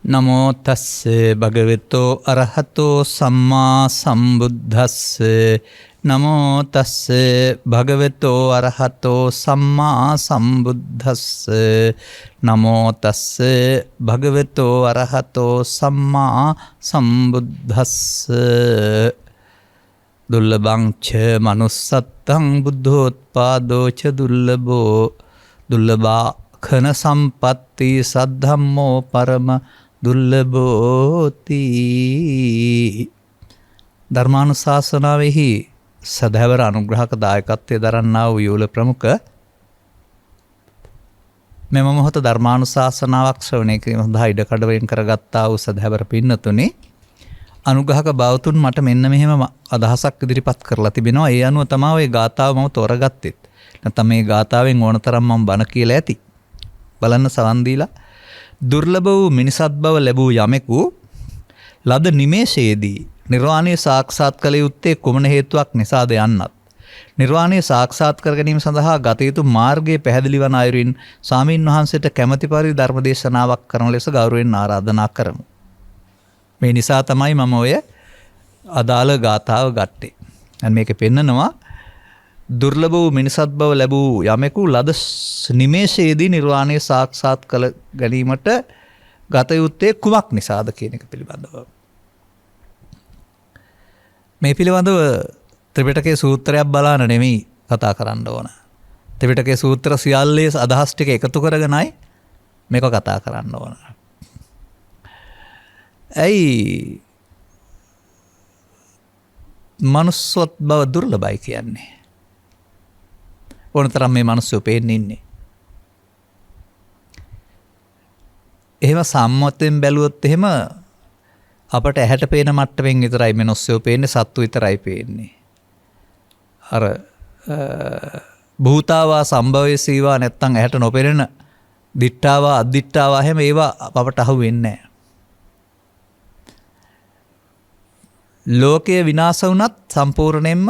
නමෝ තස්සේ භගවතෝ අරහතෝ සම්මා සම්බුද්දස්සේ නමෝ තස්සේ භගවතෝ අරහතෝ සම්මා සම්බුද්දස්සේ නමෝ තස්සේ භගවතෝ අරහතෝ සම්මා සම්බුද්දස්සේ දුර්ලභං ච manussත්තං බුද්ධෝත්පාදෝ ච දුර්ලභෝ දුර්ලභා khana සම්පatti සද්ධම්මෝ පරම දුර්ලභෝති. ධර්මානුශාසනාවෙහි සදහැවර අනුග්‍රහක දායකත්වයේ දරන්නා වූ යූල ප්‍රමුඛ මෙම මොහොත ධර්මානුශාසනාවක් ශ්‍රවණය කිරීම සඳහා ඉඩකඩ වෙන් කරගත්තා වූ සදහැවර පින්නතුනි, අනුග්‍රහක බවතුන් මට මෙන්න මෙහෙම අදහසක් ඉදිරිපත් කරලා තිබෙනවා. ඒ අනුව තමයි ওই ගාථාව මම තෝරගත්තෙත්. නැත්නම් මේ ගාථාවෙන් ඕනතරම් මම බණ කියලා ඇති. බලන්න සවන් දීලා දුර්ලභ වූ මිනිසත් බව ලැබූ යමෙකු ලද නිමේෂයේදී නිර්වාණය සාක්ෂාත් කළ යුත්තේ කුමන හේතුවක් නිසාද යන්නත්, නිර්වාණය සාක්ෂාත් කර ගැනීම සඳහා ගත යුතු මාර්ගයේ පැහැදිලි වන අයුරින් ස්වාමීන් වහන්සේට කැමැති පරිදි ධර්ම දේශනාවක් කරන ලෙස ගෞරවයෙන් ආරාධනා කරමු. මේ නිසා තමයි මම ඔය අදාළ ගාථාව ගත්තේ. දැන් මේකේ පෙන්නනවා දුර්ලභ වූ මිනිසත් බව ලැබූ යමෙකු ලද නිමේෂයේදී නිර්වාණය සාක්ෂාත් කළ ගැනීමට ගත යුත්තේ කුමක් නිසාද කියන එක පිළිබඳව. මේ පිළිබඳව ත්‍රිපිටකයේ සූත්‍රයක් බලන්න නෙමෙයි කතා කරන්න ඕන. ත්‍රිපිටකයේ සූත්‍ර සියල්ලේ අදහස් ටික එකතු කරගෙනයි මේක කතා කරන්න ඕන. ඇයි manussත් බව දුර්ලභයි කියන්නේ? ඕනතරම් මේ මිනිස්සු පේන්නේ ඉන්නේ. එහෙම සම්මතයෙන් බැලුවොත් එහෙම අපට ඇහැට පේන මට්ටමින් විතරයි මිනිස්සු පේන්නේ, සත්තු විතරයි පේන්නේ. අර භූතාවා සම්භවයේ සීවා නැත්තම් ඇහැට නොපෙනෙන දිට්ඨාවා අද්දිට්ඨාවා හැම ඒවා අපට අහු වෙන්නේ නැහැ. ලෝකය විනාශ වුණත් සම්පූර්ණයෙන්ම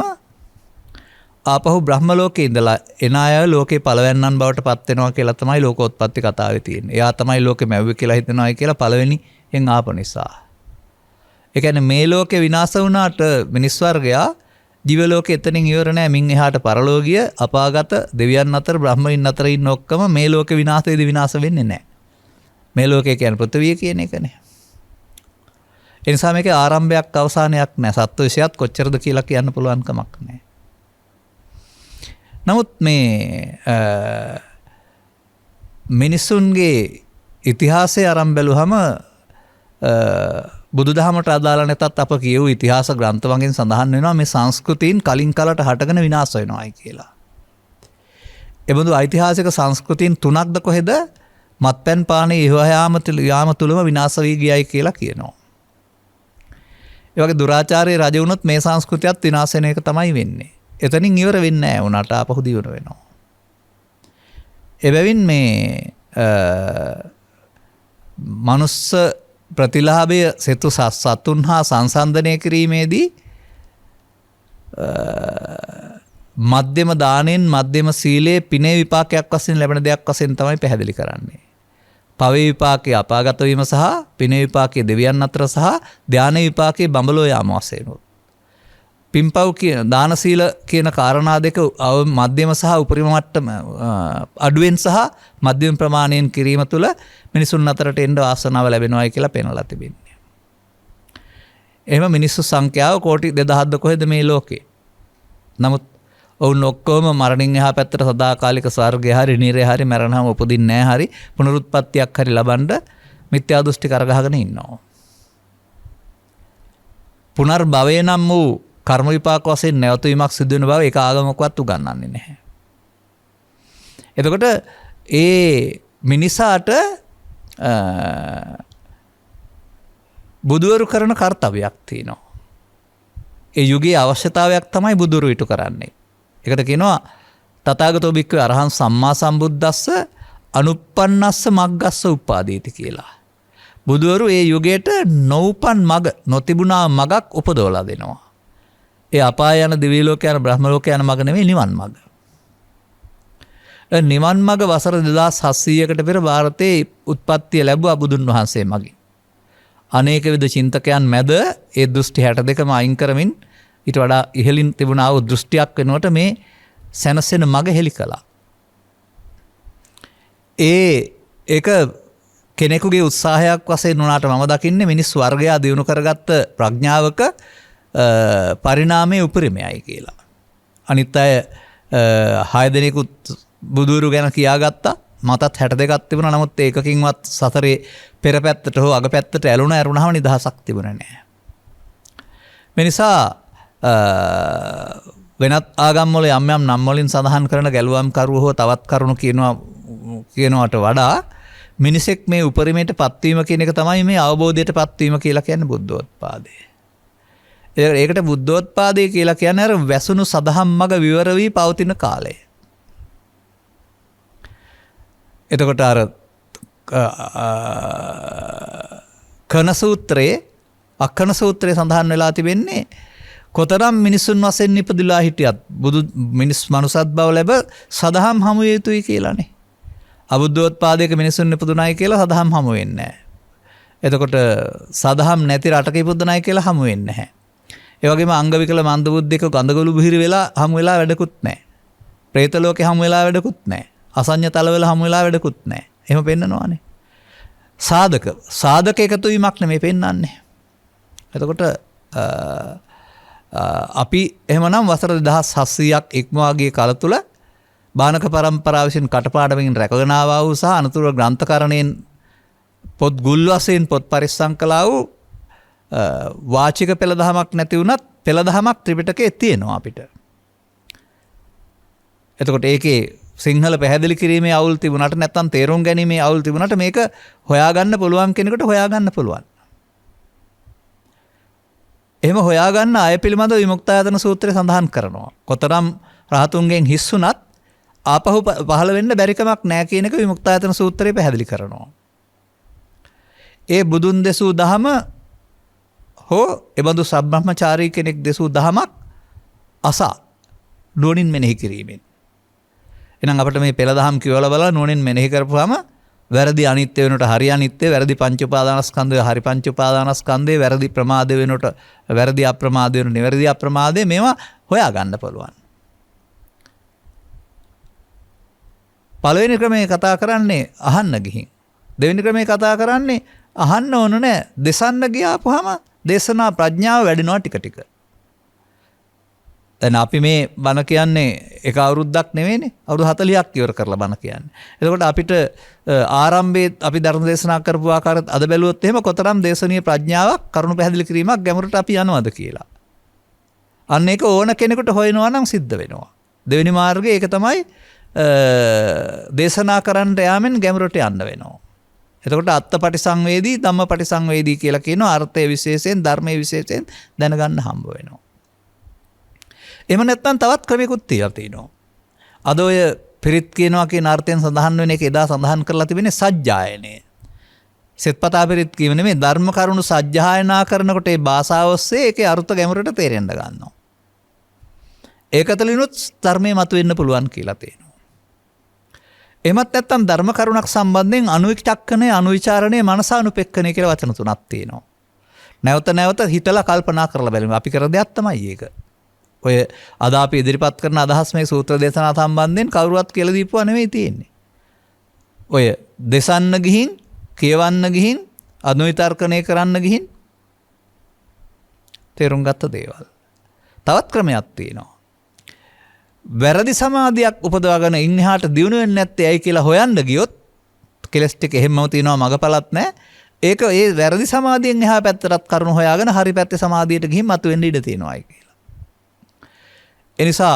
ආපහු බ්‍රහ්ම ලෝකේ ඉඳලා එන අය ලෝකේ පළවෙන්නන් බවට පත් වෙනවා කියලා තමයි ලෝකෝත්පත්ති කතාවේ තියෙන්නේ. එයා තමයි ලෝකෙ මැව්වේ කියලා හිතනවායි කියලා පළවෙනියෙන් ආපු නිසා. ඒ කියන්නේ මේ ලෝකේ විනාශ වුණාට මිනිස් වර්ගයා දිව ලෝකේ එතනින් ඉවර නැහැ. මින් එහාට පරලෝකීය අපාගත දෙවියන් අතර බ්‍රහ්මයින් අතර ඉන්න ඔක්කොම මේ ලෝකේ විනාශයේදී විනාශ වෙන්නේ නැහැ. මේ ලෝකේ කියන්නේ පෘථිවිය කියන එකනේ. ඒ නිසා මේකේ ආරම්භයක් අවසානයක් නැහැ. සත්ව විශයත් කොච්චරද කියලා කියන්න පුළුවන් කමක් නැහැ. නමුත් මේ මිනිසුන්ගේ ඉතිහාසය අරන් බැලුවම බුදුදහමට අදාළ නැතත් අප කියවූ ඉතිහාස ග්‍රන්ථ වලින් සඳහන් වෙනවා මේ සංස්කෘතීන් කලින් කලට හටගෙන විනාශ වෙනවායි කියලා. එබඳු ඓතිහාසික සංස්කෘතීන් තුනක්ද කොහෙද මත්පැන් පානයේ යාම තුලම විනාශ වී ගියයි කියලා කියනවා. ඒ වගේ දුරාචාරයේ රජ වුණොත් මේ සංස්කෘතියත් විනාශ වෙන එක තමයි වෙන්නේ. එතනින් ඉවර වෙන්නේ නැහැ. උනාට ආපහු දියුණු වෙනවා. එබැවින් මේ මනුස්ස ප්‍රතිලාභය සෙතු සතුන් හා සංසන්දනය කිරීමේදී මධ්‍යම දානෙන් මධ්‍යම සීලයේ පිනේ විපාකයක් වශයෙන් ලැබෙන දෙයක් වශයෙන් තමයි පැහැදිලි කරන්නේ. පවේ විපාකයේ අපාගත වීම සහ පිනේ විපාකයේ දෙවියන් අතර සහ ධාන විපාකයේ බඹලෝ යාම වශයෙන්. පින්පව් කියන දාන සීල කියන කාරණා දෙක මධ්‍යම සහ උපරිම මට්ටම අඩුවෙන් සහ මධ්‍යම ප්‍රමාණයෙන් කිරීම තුළ මිනිසුන් අතරට එන්න ආසනාව ලැබෙනවායි කියලා පෙන්වලා තිබෙනවා. එහෙම මිනිස්සු සංඛ්‍යාව කෝටි 2000ක්ද කොහෙද මේ ලෝකේ. නමුත් ඔවුන් ඔක්කොම මරණින් එහා පැත්තට සදාකාලික ස්වර්ගය හරි නිරේ හරි මරණම උපදින්නේ නැහැ හරි පුනරුත්පත්තියක් හරි ලබන්න මිත්‍යා දෘෂ්ටි කරගහගෙන ඉන්නවා. පුනර්භවය නම් වූ කර්ම විපාක වශයෙන් නැවතීමක් සිදු වෙන බව ඒක ආගමකවත් උගන්වන්නේ නැහැ. එතකොට ඒ මිනිසාට බුදුවරු කරන කාර්යයක් තියෙනවා. ඒ යුගයේ අවශ්‍යතාවයක් තමයි බුදුවරු ඊට කරන්නේ. ඒකට කියනවා තථාගතෝ භික්ඛවේ අරහං සම්මා සම්බුද්දස්ස අනුප්පන්නස්ස මග්ගස්ස උපාදීති කියලා. බුදුවරු ඒ යුගයට නොඋපන් මග නොතිබුණා මගක් උපදවලා දෙනවා. ඒ අපාය යන දිව්‍ය ලෝක යන බ්‍රහ්ම ලෝක යන මග නෙමෙයි නිවන් මග. නිවන් මග වසර 2700කට පෙර ಭಾರතයේ උත්පත්තිය ලැබුවා බුදුන් වහන්සේ මගින්. අනේක විද චින්තකයන් මැද ඒ දෘෂ්ටි 62ම අයින් කරමින් ඊට වඩා ඉහළින් තිබුණා වූ දෘෂ්ටියක් වෙනුවට මේ සැනසෙන මඟ හෙළි කළා. ඒක කෙනෙකුගේ උත්සාහයක් වශයෙන් වුණාට මම දකින්නේ මිනිස් වර්ගයා දිනු කරගත්ත ප්‍රඥාවක පරිණාමයේ උපරිමයයි කියලා. අනිත් අය 6 දෙනෙකුත් බුදුරු ගැන කියාගත්තා. මතත් 62ක් තිබුණා. නමුත් ඒකකින්වත් සතරේ පෙර පැත්තට හෝ අග පැත්තට ඇරුණාම නිදහසක් තිබුණේ නැහැ. මේ නිසා වෙනත් ආගම් වල යම් යම් නම් වලින් සඳහන් කරන ගැලුවම් කරුවෝ හෝ තවත් කරුණු කියනවට වඩා මිනිසෙක් මේ උපරිමයට පත්වීම කියන එක තමයි මේ අවබෝධයට පත්වීම කියලා කියන්නේ බුද්ධෝත්පාදය. ඒකට බුද්ධෝත්පාදය කියලා කියන්නේ අර වැසුණු සදහම් මග විවර වී පවතින කාලය. එතකොට අර කන සූත්‍රයේ අක්කන සූත්‍රයේ සඳහන් වෙලා තිබෙන්නේ කොතරම් මිනිසුන් වශයෙන් ඉපදිලා හිටියත් මිනිස් මනුසත් බව ලැබ සදහම් හමු විය යුතුයි කියලානේ. අබුද්ධෝත්පාදයක මිනිසුන් ඉපදුනායි කියලා සදහම් හමු වෙන්නේ නැහැ. එතකොට සදහම් නැති රටක ඉපදුනායි කියලා හමු වෙන්නේ නැහැ. ඒ වගේම අංග විකල මන්ද බුද්ධික ගඳගොළු බිහිරි වෙලා හමු වෙලා වැඩකුත් නැහැ. പ്രേත ලෝකේ හමු වෙලා වැඩකුත් නැහැ. අසඤ්ඤ තලවල හමු වෙලා වැඩකුත් නැහැ. එහෙම පෙන්නනවානේ. සාධක එකතු වීමක් නෙමෙයි පෙන්වන්නේ. එතකොට අපි එහෙමනම් වසර 2700ක් ඉක්මවාගේ කාල තුල බානක පරම්පරාව විසින් කටපාඩමින් රැකගෙන ආවා වූ සහ අනතුරු ග්‍රන්ථකරණයෙන් පොත් ගුල් වශයෙන් පොත් පරිස්සම් කළා වූ වාචික පෙළදහමක් නැති වුණත් පෙළදහමක් ත්‍රිපිටකයේ තියෙනවා අපිට. එතකොට ඒකේ සිංහල පැහැදිලි කිරීමේ අවුල් තිබුණාට නැත්නම් තේරුම් ගැනීමේ අවුල් තිබුණාට මේක හොයාගන්න පුළුවන් කෙනෙකුට හොයාගන්න පුළුවන්. එහෙම හොයාගන්න අය පිළිබඳව විමුක්තායතන සූත්‍රය සඳහන් කරනවා. කොතරම් රහතුන්ගෙන් හිස් වුණත් ආපහු පහළ වෙන්න බැරිකමක් නැහැ කියන එක විමුක්තායතන සූත්‍රය පැහැදිලි කරනවා. ඒ බුදුන් දෙසූ දහම හෝ එබඳු සබ්‍රහ්මචාරී කෙනෙක් දෙසූ දහමක් අසා නුවණින් මෙනෙහි කිරීමෙන්. එහෙනම් අපිට මේ පෙළ දහම් කියවලා බලලා නුවණින් මෙනෙහි කරපුවාම වැරදි අනිත්‍ය වෙනකොට හරි අනිත්‍ය, වැරදි පංච උපාදානස්කන්ධය හරි පංච උපාදානස්කන්ධය, වැරදි ප්‍රමාද වෙනකොට වැරදි අප්‍රමාද වෙනකොට නිවැරදි අප්‍රමාදය මේවා හොයාගන්න පුළුවන්. පළවෙනි ක්‍රමයේ කතා කරන්නේ අහන්න ගිහින්. දෙවෙනි ක්‍රමයේ කතා කරන්නේ අහන්න ඕන නෑ. දෙසන්න ගියාපුවාම දේශනා ප්‍රඥාව වැඩෙනවා ටික ටික. දැන් අපි මේ බණ කියන්නේ එක අවුරුද්දක් නෙවෙයිනේ. අවුරුදු 40ක් ඉවර කරලා බණ කියන්නේ. එතකොට අපිට ආරම්භයේ අපි ධර්ම දේශනා කරපු ආකාරයත් අද බැලුවොත් එහෙම කොතරම් දේශනීය ප්‍රඥාවක් කරුණු පැහැදිලි කිරීමක් ගැඹුරට අපි යනවද කියලා. අන්න ඒක ඕන කෙනෙකුට හොයනවා නම් සිද්ධ වෙනවා. දෙවෙනි මාර්ගය ඒක තමයි දේශනා කරන්නට යාමෙන් ගැඹුරට යන්න වෙනවා. එතකොට අත්පටි සංවේදී ධම්මපටි සංවේදී කියලා කියනවා. අර්ථයේ විශේෂයෙන් ධර්මයේ විශේෂයෙන් දැනගන්න හම්බ වෙනවා. එහෙම නැත්නම් තවත් ක්‍රමයකුත් තියෙනවා. අද ඔය පිරිත් කියනවා කියන අර්ථයෙන් සඳහන් වෙන එක එදා සඳහන් කරලා තිබෙන්නේ සජ්ජායනය. සෙත්පතා පිරිත් කියව නෙමෙයි ධර්ම කරුණු සජ්ජායනා කරනකොට ඒ භාෂාව ඔස්සේ ඒකේ අර්ථ ගැඹුරට තේරෙන්න ගන්නවා. ඒකතලිනුත් ධර්මයේ මතුවෙන්න පුළුවන් කියලා තියෙනවා. එහෙමත් නැත්නම් ධර්ම කරුණක් සම්බන්ධයෙන් අනුවිචක්කණය, අනුවිචාරණය, මනසානුපෙක්කණය කියලා වචන තුනක් තියෙනවා. නැවත නැවත හිතලා කල්පනා කරලා බැලීම අපි කර දෙයක් තමයි ඒක. ඔය අද අපි ඉදිරිපත් කරන අදහස් මේ සූත්‍ර දේශනා සම්බන්ධයෙන් කවුරුවත් කියලා දීපුවා නෙවෙයි තියෙන්නේ. ඔය දෙසන්න ගිහින්, කියවන්න ගිහින්, අනුවිතර්කණය කරන්න ගිහින් තේරුම් ගත්ත දේවල්. තවත් ක්‍රමයක් තියෙනවා. වැරදි සමාධියක් උපදවාගෙන ඉන්නහාට දිනු වෙන්නේ නැත්තේ ඇයි කියලා හොයන්න ගියොත් කෙලස් ටික එහෙමම තියෙනවා, මගපලත් නැහැ. ඒක ඒ වැරදි සමාධියෙන් එහා පැත්තටත් කරුණු හොයාගෙන හරි පැත්තේ සමාධියට ගිහින් මතුවෙන්න ඉඩ තියෙනවායි කියලා. එනිසා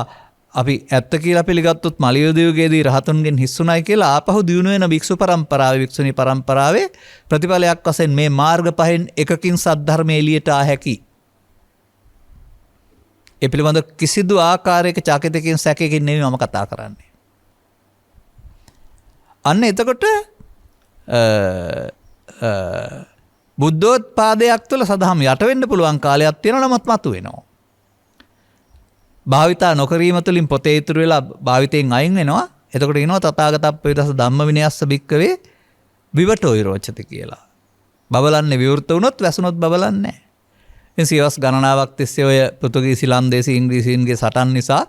අපි ඇත්ත කියලා පිළිගත්තොත් මලියුදයුගේදී රහතුන්ගෙන් හිස්සුණයි කියලා ආපහු දියුණු වෙන භික්ෂු පරම්පරාවේ, භික්ෂුණී පරම්පරාවේ ප්‍රතිඵලයක් වශයෙන් මේ මාර්ග පහෙන් එකකින් සද්ධර්මයේ එළියට ආ හැකි. ඒ පිළිබඳ කිසිදු ආකාරයක චකිතකින් සැකයකින් නෙවෙයි මම කතා කරන්නේ. අන්න එතකොට බුද්ධෝත්පාදයක් තුළ සදහම් යට වෙන්න පුළුවන් කාලයක් තියෙනවා, නමුත් මතු වෙනවා. භාවිතා නොකිරීම තුළින් පොතේ ඉතුරු වෙලා භාවිතයෙන් අයින් වෙනවා. එතකොට කියනවා තථාගතප්ප විදස ධම්ම විනයස්ස භික්කවේ විවටෝ විරෝචති කියලා. බබලන්නේ විවෘත වුණොත් වැසුනොත් බබලන්නේ නැහැ. ඉතින් සියවස් ගණනාවක් තිස්සේ ඔය පෘතුගීසි ලන්දේසි ඉංග්‍රීසීන්ගේ සටන් නිසා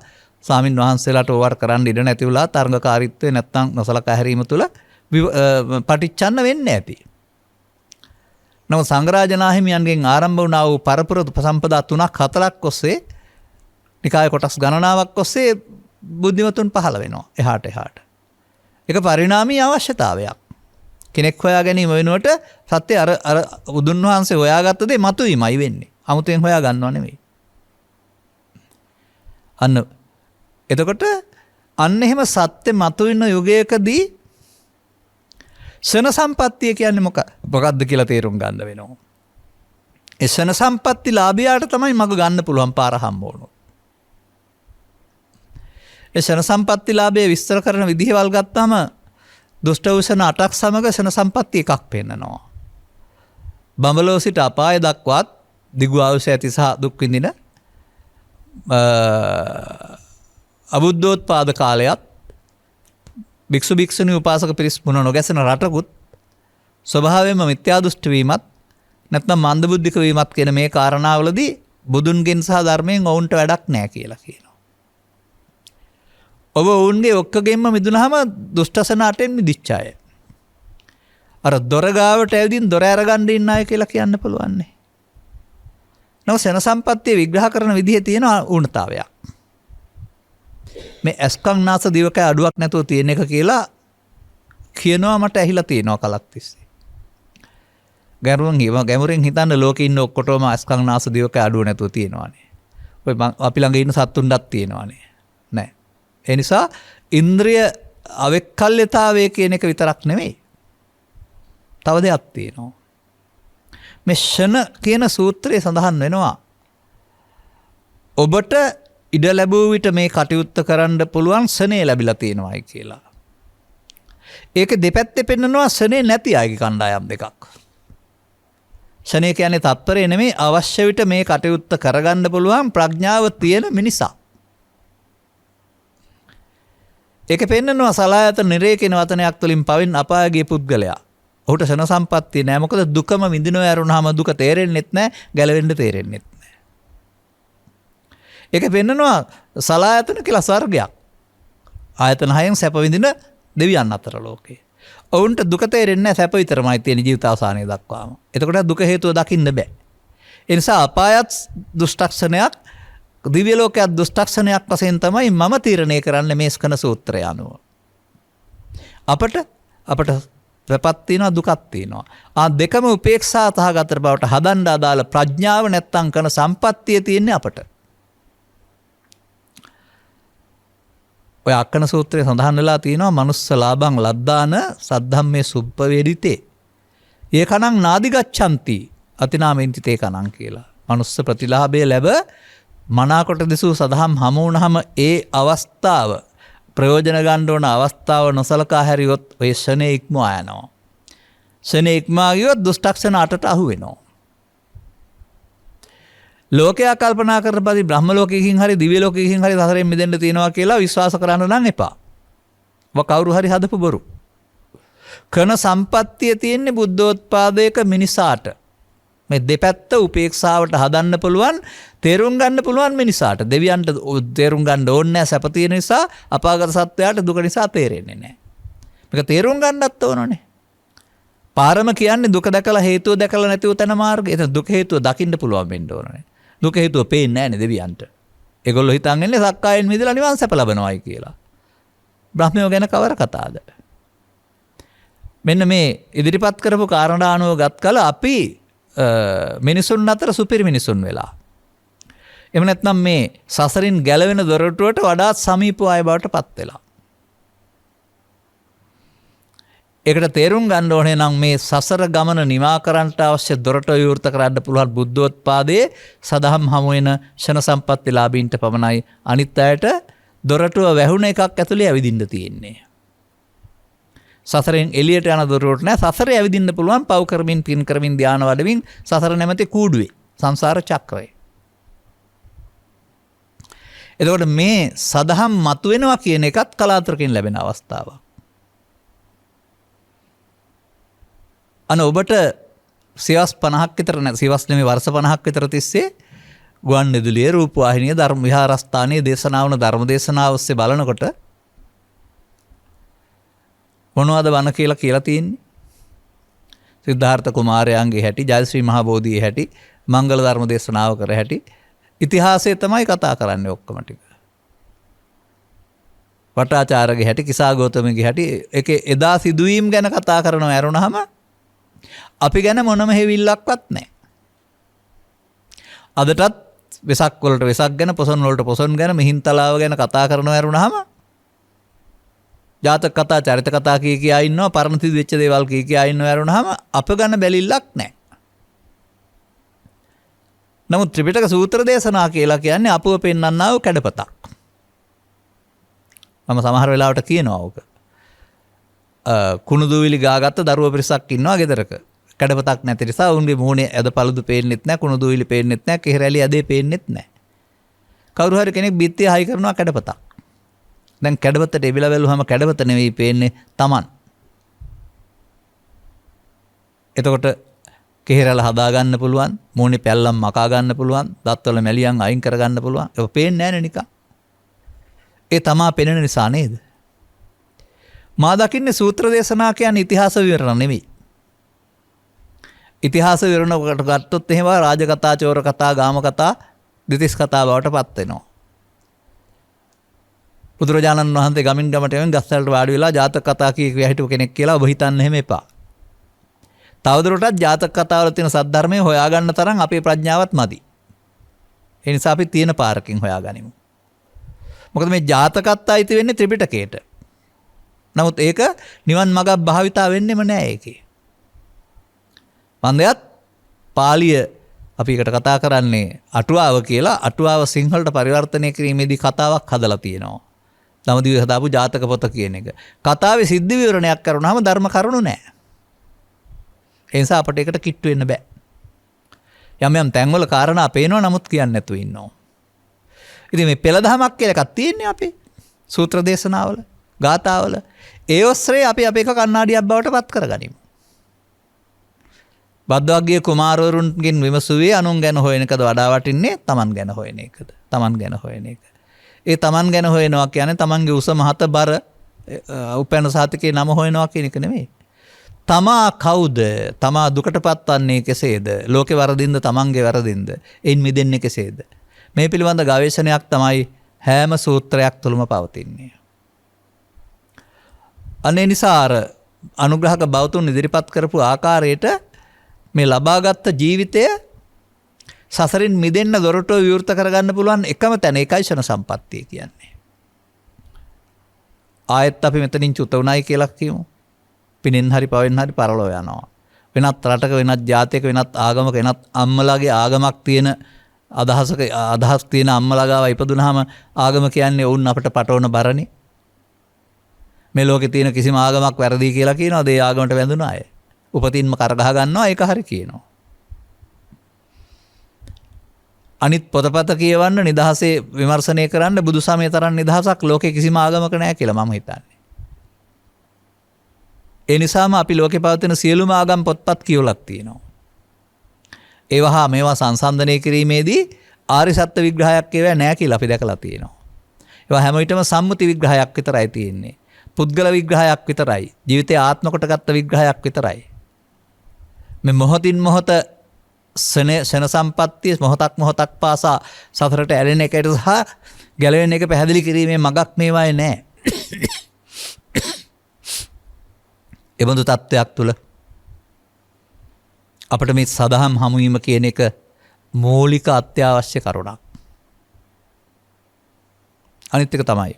ස්වාමින් වහන්සේලාට ඕවර් කරන්න ඉඩ නැති වුණා තරඟකාරීත්වය නැත්තම් නොසලකා හැරීම තුළ පටිච්චන්න වෙන්නේ ඇති. නමුත් සංඝරාජනාහිමියන්ගෙන් ආරම්භ වුණා වූ පරපුර උපසම්පදා 3ක් 4ක් ඔස්සේ නිකාය කොටස් ගණනාවක් ඔස්සේ බුද්ධිමතුන් පහළ වෙනවා එහාට එහාට. ඒක පරිණාමීය අවශ්‍යතාවයක්. කෙනෙක් හොයා ගැනීම වෙනුවට සත්‍ය අර බුදුන් වහන්සේ හොයාගත්ත දේ මතුවීමයි වෙන්නේ. 아무තෙන් හොයා ගන්නව නෙමෙයි. එතකොට අන්න එහෙම සත්‍ය මතුවෙන යුගයකදී ශන සම්පත්තිය කියන්නේ මොකක්ද කියලා තේරුම් ගන්න වෙනවා. ඒ ශන සම්පatti ලාභියාට තමයි මග ගන්න පුළුවන් පාර හම්බ වුණොත්. ඒ ශන සම්පatti ලාභයේ විස්තර කරන විදිහවල් ගත්තාම දුෂ්ට වූ 8ක් සමග ශන සම්පatti එකක් පෙන්නනවා. බඹලෝ සිට අපාය දක්වාත් දිගු ආයුෂ ඇති සහ දුක් විඳින අබුද්ධෝත්පාද කාලයත් භික්ෂු භික්ෂුණී උපාසක පිරිස් මුණ නොගැසෙන රටකුත් ස්වභාවයෙන්ම මිත්‍යා දෘෂ්ටි වීමත් නැත්නම් මන්දබුද්ධික වීමත් කියන මේ කාරණාවලදී බුදුන්ගෙන් සහ ධර්මයෙන් ඔවුන්ට වැඩක් නැහැ කියලා කියනවා. ඔබ ඔවුන්ගේ ඔක්කොගෙන්ම මිදුනහම දුෂ්ටසන අටෙන් මිදිච්ච අය. අර දොර ගාවට ඇවිදින් දොර අරගන්න ඉන්න අය කියලා කියන්න පුළුවන් නේ. නම සෙන සම්පත්තිය විග්‍රහ කරන විදිහේ තියෙන ඌණතාවයක්. මේ ඇස්කම් නාස දිවකය අඩුවක් නැතුව තියෙන එක කියලා කියනවා මට ඇහිලා තියෙනවා කලක් තිස්සේ. ගැමුරෙන් හිතන්න ලෝකේ ඉන්න ඔක්කොටම ඇස්කම් නාස දිවකය අඩුව නැතුව තියෙනවානේ. ඔය අපි ළඟ ඉන්න සත්තුන්ටත් තියෙනවානේ. නෑ. ඒ නිසා ඉන්ද්‍රිය අවෙක්කල්්‍යතාවය කියන එක විතරක් නෙමෙයි. තව දෙයක් තියෙනවා. මේ ෂණ කියන සූත්‍රයේ සඳහන් වෙනවා. ඔබට ඉඩ ලැබූ විට මේ කටයුත්ත කරන්න පුළුවන් ශනේ ලැබිලා තියෙනවායි කියලා. ඒක දෙපැත්තේ පෙන්නනවා ශනේ නැති අයගේ කණ්ඩායම් දෙකක්. ශනේ කියන්නේ තත්පරේ නෙමෙයි අවශ්‍ය විට මේ කටයුත්ත කරගන්න පුළුවන් ප්‍රඥාව තියෙන මිනිසා. ඒක පෙන්නනවා සලායතන නිරේ කියන වචනයක් තුළින් පවෙන් අපායගේ පුද්ගලයා. ඔහුට ශන සම්පත්තිය නෑ. මොකද දුකම විඳිනව ඇරුණාම දුක තේරෙන්නෙත් නෑ, ගැලවෙන්න තේරෙන්නෙත් නෑ. ඒක පෙන්නනවා සලායතන කියලා ස්වර්ගයක්. ආයතන 6න් සැප විඳින දෙවියන් අතර ලෝකේ. ඔවුන්ට දුක තේරෙන්නේ නැහැ, සැප විතරමයි තියෙන ජීවිතාවසානයේ දක්වාම. එතකොට දුක හේතුව දකින්න බෑ. ඒ නිසා අපායත් දුෂ්ටක්ෂණයක්, දිව්‍ය ලෝකයක් දුෂ්ටක්ෂණයක් වශයෙන් තමයි මම තීරණය කරන්නේ මේ ස්කන සූත්‍රය අනුව. අපට ප්‍රපත් තියෙනවා, දුකක් තියෙනවා. දෙකම උපේක්ෂා තහගතර බවට හදන්න අදාළ ප්‍රඥාව නැත්තම් කරන සම්පත්තිය තියෙන්නේ අපට. ඔය අක්කන සූත්‍රයේ සඳහන් වෙලා තියෙනවා මනුස්ස ලාභං ලද්දාන සද්ධම්මේ සුප්පවේදිතේ. ඒකණං නාදිගච්ඡanti අතිනාමෙන්ති තේ කණං කියලා. මනුස්ස ප්‍රතිලාභය ලැබ මනාකොට දෙසූ සදහම් හමු වුණාම ඒ අවස්ථාව ප්‍රයෝජන ගන්න ඕන අවස්ථාව නොසලකා හැරියොත් ඔය ශනේ ඉක්මවා යනවා. ශනේ ඉක්මවා ගියොත් දුෂ්ටක්ෂණ 8ට අහු වෙනවා. ලෝකයා කල්පනා කරපදි බ්‍රහ්ම ලෝකයකින් හරි දිව්‍ය ලෝකයකින් හරි සසරෙන් මිදෙන්න තියෙනවා කියලා විශ්වාස කරන්න නම් එපා. කවුරු හරි හදපු බොරු. කන සම්පත්තිය තියෙන්නේ බුද්ධෝත්පාදයක මිනිසාට. මේ දෙපැත්ත උපේක්ෂාවට හදන්න පුළුවන්, තේරුම් ගන්න පුළුවන් මිනිසාට. දෙවියන්ට තේරුම් ගන්න ඕනේ නැහැ සැප තියෙන නිසා, අපාගත සත්වයාට දුක නිසා තේරෙන්නේ නැහැ. මේක තේරුම් ගන්නත් ඕනනේ. පාරම කියන්නේ දුක දැකලා හේතුව දැකලා නැතිව තන මාර්ගය. එතන දුක හේතුව දකින්න පුළුවන් වෙන්න ඕනනේ. දුක හේතුව පේන්නේ නැහැ නේ දෙවියන්ට. ඒගොල්ලෝ හිතන් ඉන්නේ සක්කායෙන් මිදලා නිවන් සැප ලබනවායි කියලා. බ්‍රහ්මයෝ ගැන කවර කතාවද? මෙන්න මේ ඉදිරිපත් කරපු කාරණා අනුව ගත් කල අපි මිනිසුන් අතර සුපිරි මිනිසුන් වෙලා. එහෙම නැත්නම් මේ සසරින් ගැලවෙන දොරටුවට වඩා සමීප අය බවට පත් වෙලා. ඒකට තේරුම් ගන්න ඕනේ නම් මේ සසර ගමන නිමා කරන්නට අවශ්‍ය දොරටු විවෘත කරන්න පුළුවන් බුද්ධෝත්පාදයේ සදහම් හමු වෙන ෂණ සම්පත්ති ලාභීන්ට පමණයි. අනිත් අයට දොරටුව වැහුණ එකක් ඇතුලේ ඇවිදින්න තියෙන්නේ. සසරෙන් එළියට යන දොරටුවට නෑ. සසරේ ඇවිදින්න පුළුවන් පව් කරමින්, පින් කරමින්, ධානය වඩමින් සසර නැමැති කූඩුවේ සංසාර චක්‍රය. එතකොට මේ සදහම් මතුවෙනවා කියන එකත් කලාතුරකින් ලැබෙන අවස්ථාවක්. ඔබට සියවස් 50ක් විතර නැ සියවස් නෙමෙයි වර්ෂ 50ක් විතර තිස්සේ ගුවන් විදුලියේ රූපවාහිනිය ධර්ම විහාරස්ථානයේ දේශනාවන ධර්ම දේශනාව ඔස්සේ බලනකොට මොනවද වන කියලා තියෙන්නේ? සිද්ධාර්ථ කුමාරයාගේ හැටි, ජයශ්‍රී මහ බෝධියේ හැටි, මංගල ධර්ම දේශනාව කර හැටි, ඉතිහාසය තමයි කතා කරන්නේ ඔක්කොම ටික. වටාචාර්යගේ හැටි, කිසා ගෞතමගේ හැටි, ඒකේ එදා සිදුවීම් ගැන කතා කරනවා ඇරුණාම අපි ගැන මොනම හේවිල්ලක්වත් නැහැ. අදටත් වෙසක් වලට වෙසක් ගැන, පොසොන් වලට පොසොන් ගැන, මිහින්තලාව ගැන කතා කරනවා ඇරුණාම ජාතක කතා, චරිත කතා කියා ඉන්නවා, පරණ සිදු වෙච්ච දේවල් කියා ඉන්නවා ඇරුණාම අප ගැන බැලිල්ලක් නැහැ. නමුත් ත්‍රිපිටක සූත්‍ර දේශනා කියලා කියන්නේ අපව පෙන්වන්නා වූ කැඩපතක්. මම සමහර වෙලාවට කියනවා ඕක. කුණු දූවිලි ගාගත්ත දරුවෝ පිරිසක් ඉන්නවා ගෙදරක. කැඩපතක් නැති නිසා උන්ගේ මූණේ ඇද පළුදු පේන්නෙත් නැහැ, කුණු දූවිලි පේන්නෙත් නැහැ, කෙහෙරැලි ඇදේ පේන්නෙත් නැහැ. කවුරු හරි කෙනෙක් බිත්තිය හයි කරනවා කැඩපතක්. දැන් කැඩපතට එවිලා බැලුවම කැඩපත නෙවෙයි පේන්නේ Taman. එතකොට කෙහෙරැල්ල හදා ගන්න පුළුවන්, මූණේ පැල්ලම් මකා ගන්න පුළුවන්, දත්වල මැලියන් අයින් කර ගන්න පුළුවන්. ඒක පේන්නේ නැහැ නේ නිකන්. ඒ තමා පෙනෙන නිසා නේද? මා දකින්නේ සූත්‍ර දේශනා කියන්නේ ඉතිහාස විවරණ නෙවෙයි. ඉතිහාස විවරණකට ගත්තොත් එහෙම රාජ කතා, චෝර කතා, ගාම කතා, දෙතිස් කතා බවට පත් වෙනවා. බුදුරජාණන් වහන්සේ ගමින් ගමට යමින් ගස්වලට වාඩි වෙලා ජාතක කතා කිය හිටපු කෙනෙක් කියලා ඔබ හිතන්න එහෙම එපා. තවදුරටත් ජාතක කතාවල තියෙන සද්ධර්මයේ හොයාගන්න තරම් අපේ ප්‍රඥාවත් මදි. ඒ නිසා අපි තියෙන පාරකින් හොයාගනිමු. මොකද මේ ජාතකත් අයිති වෙන්නේ ත්‍රිපිටකයට. නමුත් ඒක නිවන් මඟක් භාවිතා වෙන්නෙම නෑ ඒකේ. මන්දයත් පාලිය අපි එකට කතා කරන්නේ අටුවාව කියලා. අටුවාව සිංහලට පරිවර්තනය කිරීමේදී කතාවක් හදලා තියෙනවා. දඹදිව හදාපු ජාතක පොත කියන එක. කතාවේ සිද්ධි විවරණයක් කරුණාම ධර්ම කරුණු නෑ. ඒ නිසා අපට ඒකට කිට්ටු වෙන්න බෑ. යම් යම් තැන්වල කාරණා පේනවා, නමුත් කියන්නේ නැතුව ඉන්නවා. ඉතින් මේ පෙළදහමක් කියලා එකක් තියෙන්නේ අපේ සූත්‍ර දේශනාවල, ගාථාවල. ඒ ඔස්සේ අපි අපේ එක කණ්ණාඩියක් බවට පත් කරගනිමු. බද්දවග්ගිය කුමාරවරුන්ගෙන් විමසුවේ අනුන් ගැන හොයන එකද වඩා වටින්නේ තමන් ගැන හොයන එකද? තමන් ගැන හොයන එක. ඒ තමන් ගැන හොයනවා කියන්නේ තමන්ගේ උස මහත බර උපැන්න සාතිකේ නම හොයනවා කියන එක නෙමෙයි. තමා කවුද? තමා දුකටපත් වන්නේ කෙසේද? ලෝකේ වරදින්ද තමන්ගේ වරදින්ද? එයින් මිදෙන්නේ කෙසේද? මේ පිළිබඳ ගවේෂණයක් තමයි හැම සූත්‍රයක් තුළම පවතින්නේ. අනේ නිසා අර අනුග්‍රහක බෞතුන් ඉදිරිපත් කරපු ආකාරයට මේ ලබාගත් ජීවිතය සසරින් මිදෙන්න දොරටුව විවෘත කරගන්න පුළුවන් එකම තැන, ඒකයි ෂණ සම්පත්තිය කියන්නේ. ආයෙත් අපි මෙතනින් චුත උනායි කියලා කියමු. පිනෙන් හරි පවෙන් හරි පරලෝ යනවා. වෙනත් රටක, වෙනත් ජාතියක, වෙනත් ආගමක, වෙනත් අම්මලාගේ ආගමක් තියෙන අදහස් තියෙන අම්මලා ගාව ඉපදුනහම ආගම කියන්නේ වුන් අපට පටවන බරනේ. මේ ලෝකේ තියෙන කිසිම ආගමක් වැරදි කියලා කියනවා. ඒ ආගමට වැඳුන අය උපතින්ම කරගහ ගන්නවා, ඒක හරි කියනවා. අනිත් පොතපත කියවන්න, නිදහසේ විමර්ශනය කරන්න බුදුසමය තරම් නිදහසක් ලෝකේ කිසිම ආගමක නැහැ කියලා මම හිතන්නේ. ඒ නිසාම අපි ලෝකේ පවතින සියලුම ආගම් පොත්පත් කියවලක් තියෙනවා. ඒවා මේවා සංසන්දනය කිරීමේදී ආර්ය සත්‍ය විග්‍රහයක් ඒවා නැහැ කියලා අපි දැකලා තියෙනවා. ඒවා හැම විටම සම්මුති විග්‍රහයක් විතරයි තියෙන්නේ. පුද්ගල විග්‍රහයක් විතරයි. ජීවිතය ආත්ම කොටගත් විග්‍රහයක් විතරයි. මේ මොහොතින් මොහොත ශන සම්පත්තිය මොහොතක් පාසා සතරට ඇලෙන එකට සහ ගැලවෙන එක පැහැදිලි කිරීමේ මගක් මේවායේ නැහැ. එබඳු තත්ත්වයක් තුළ අපට මේ සදහම් හමුවීම කියන එක මූලික අත්‍යවශ්‍ය කරුණක්. අනිත් එක තමයි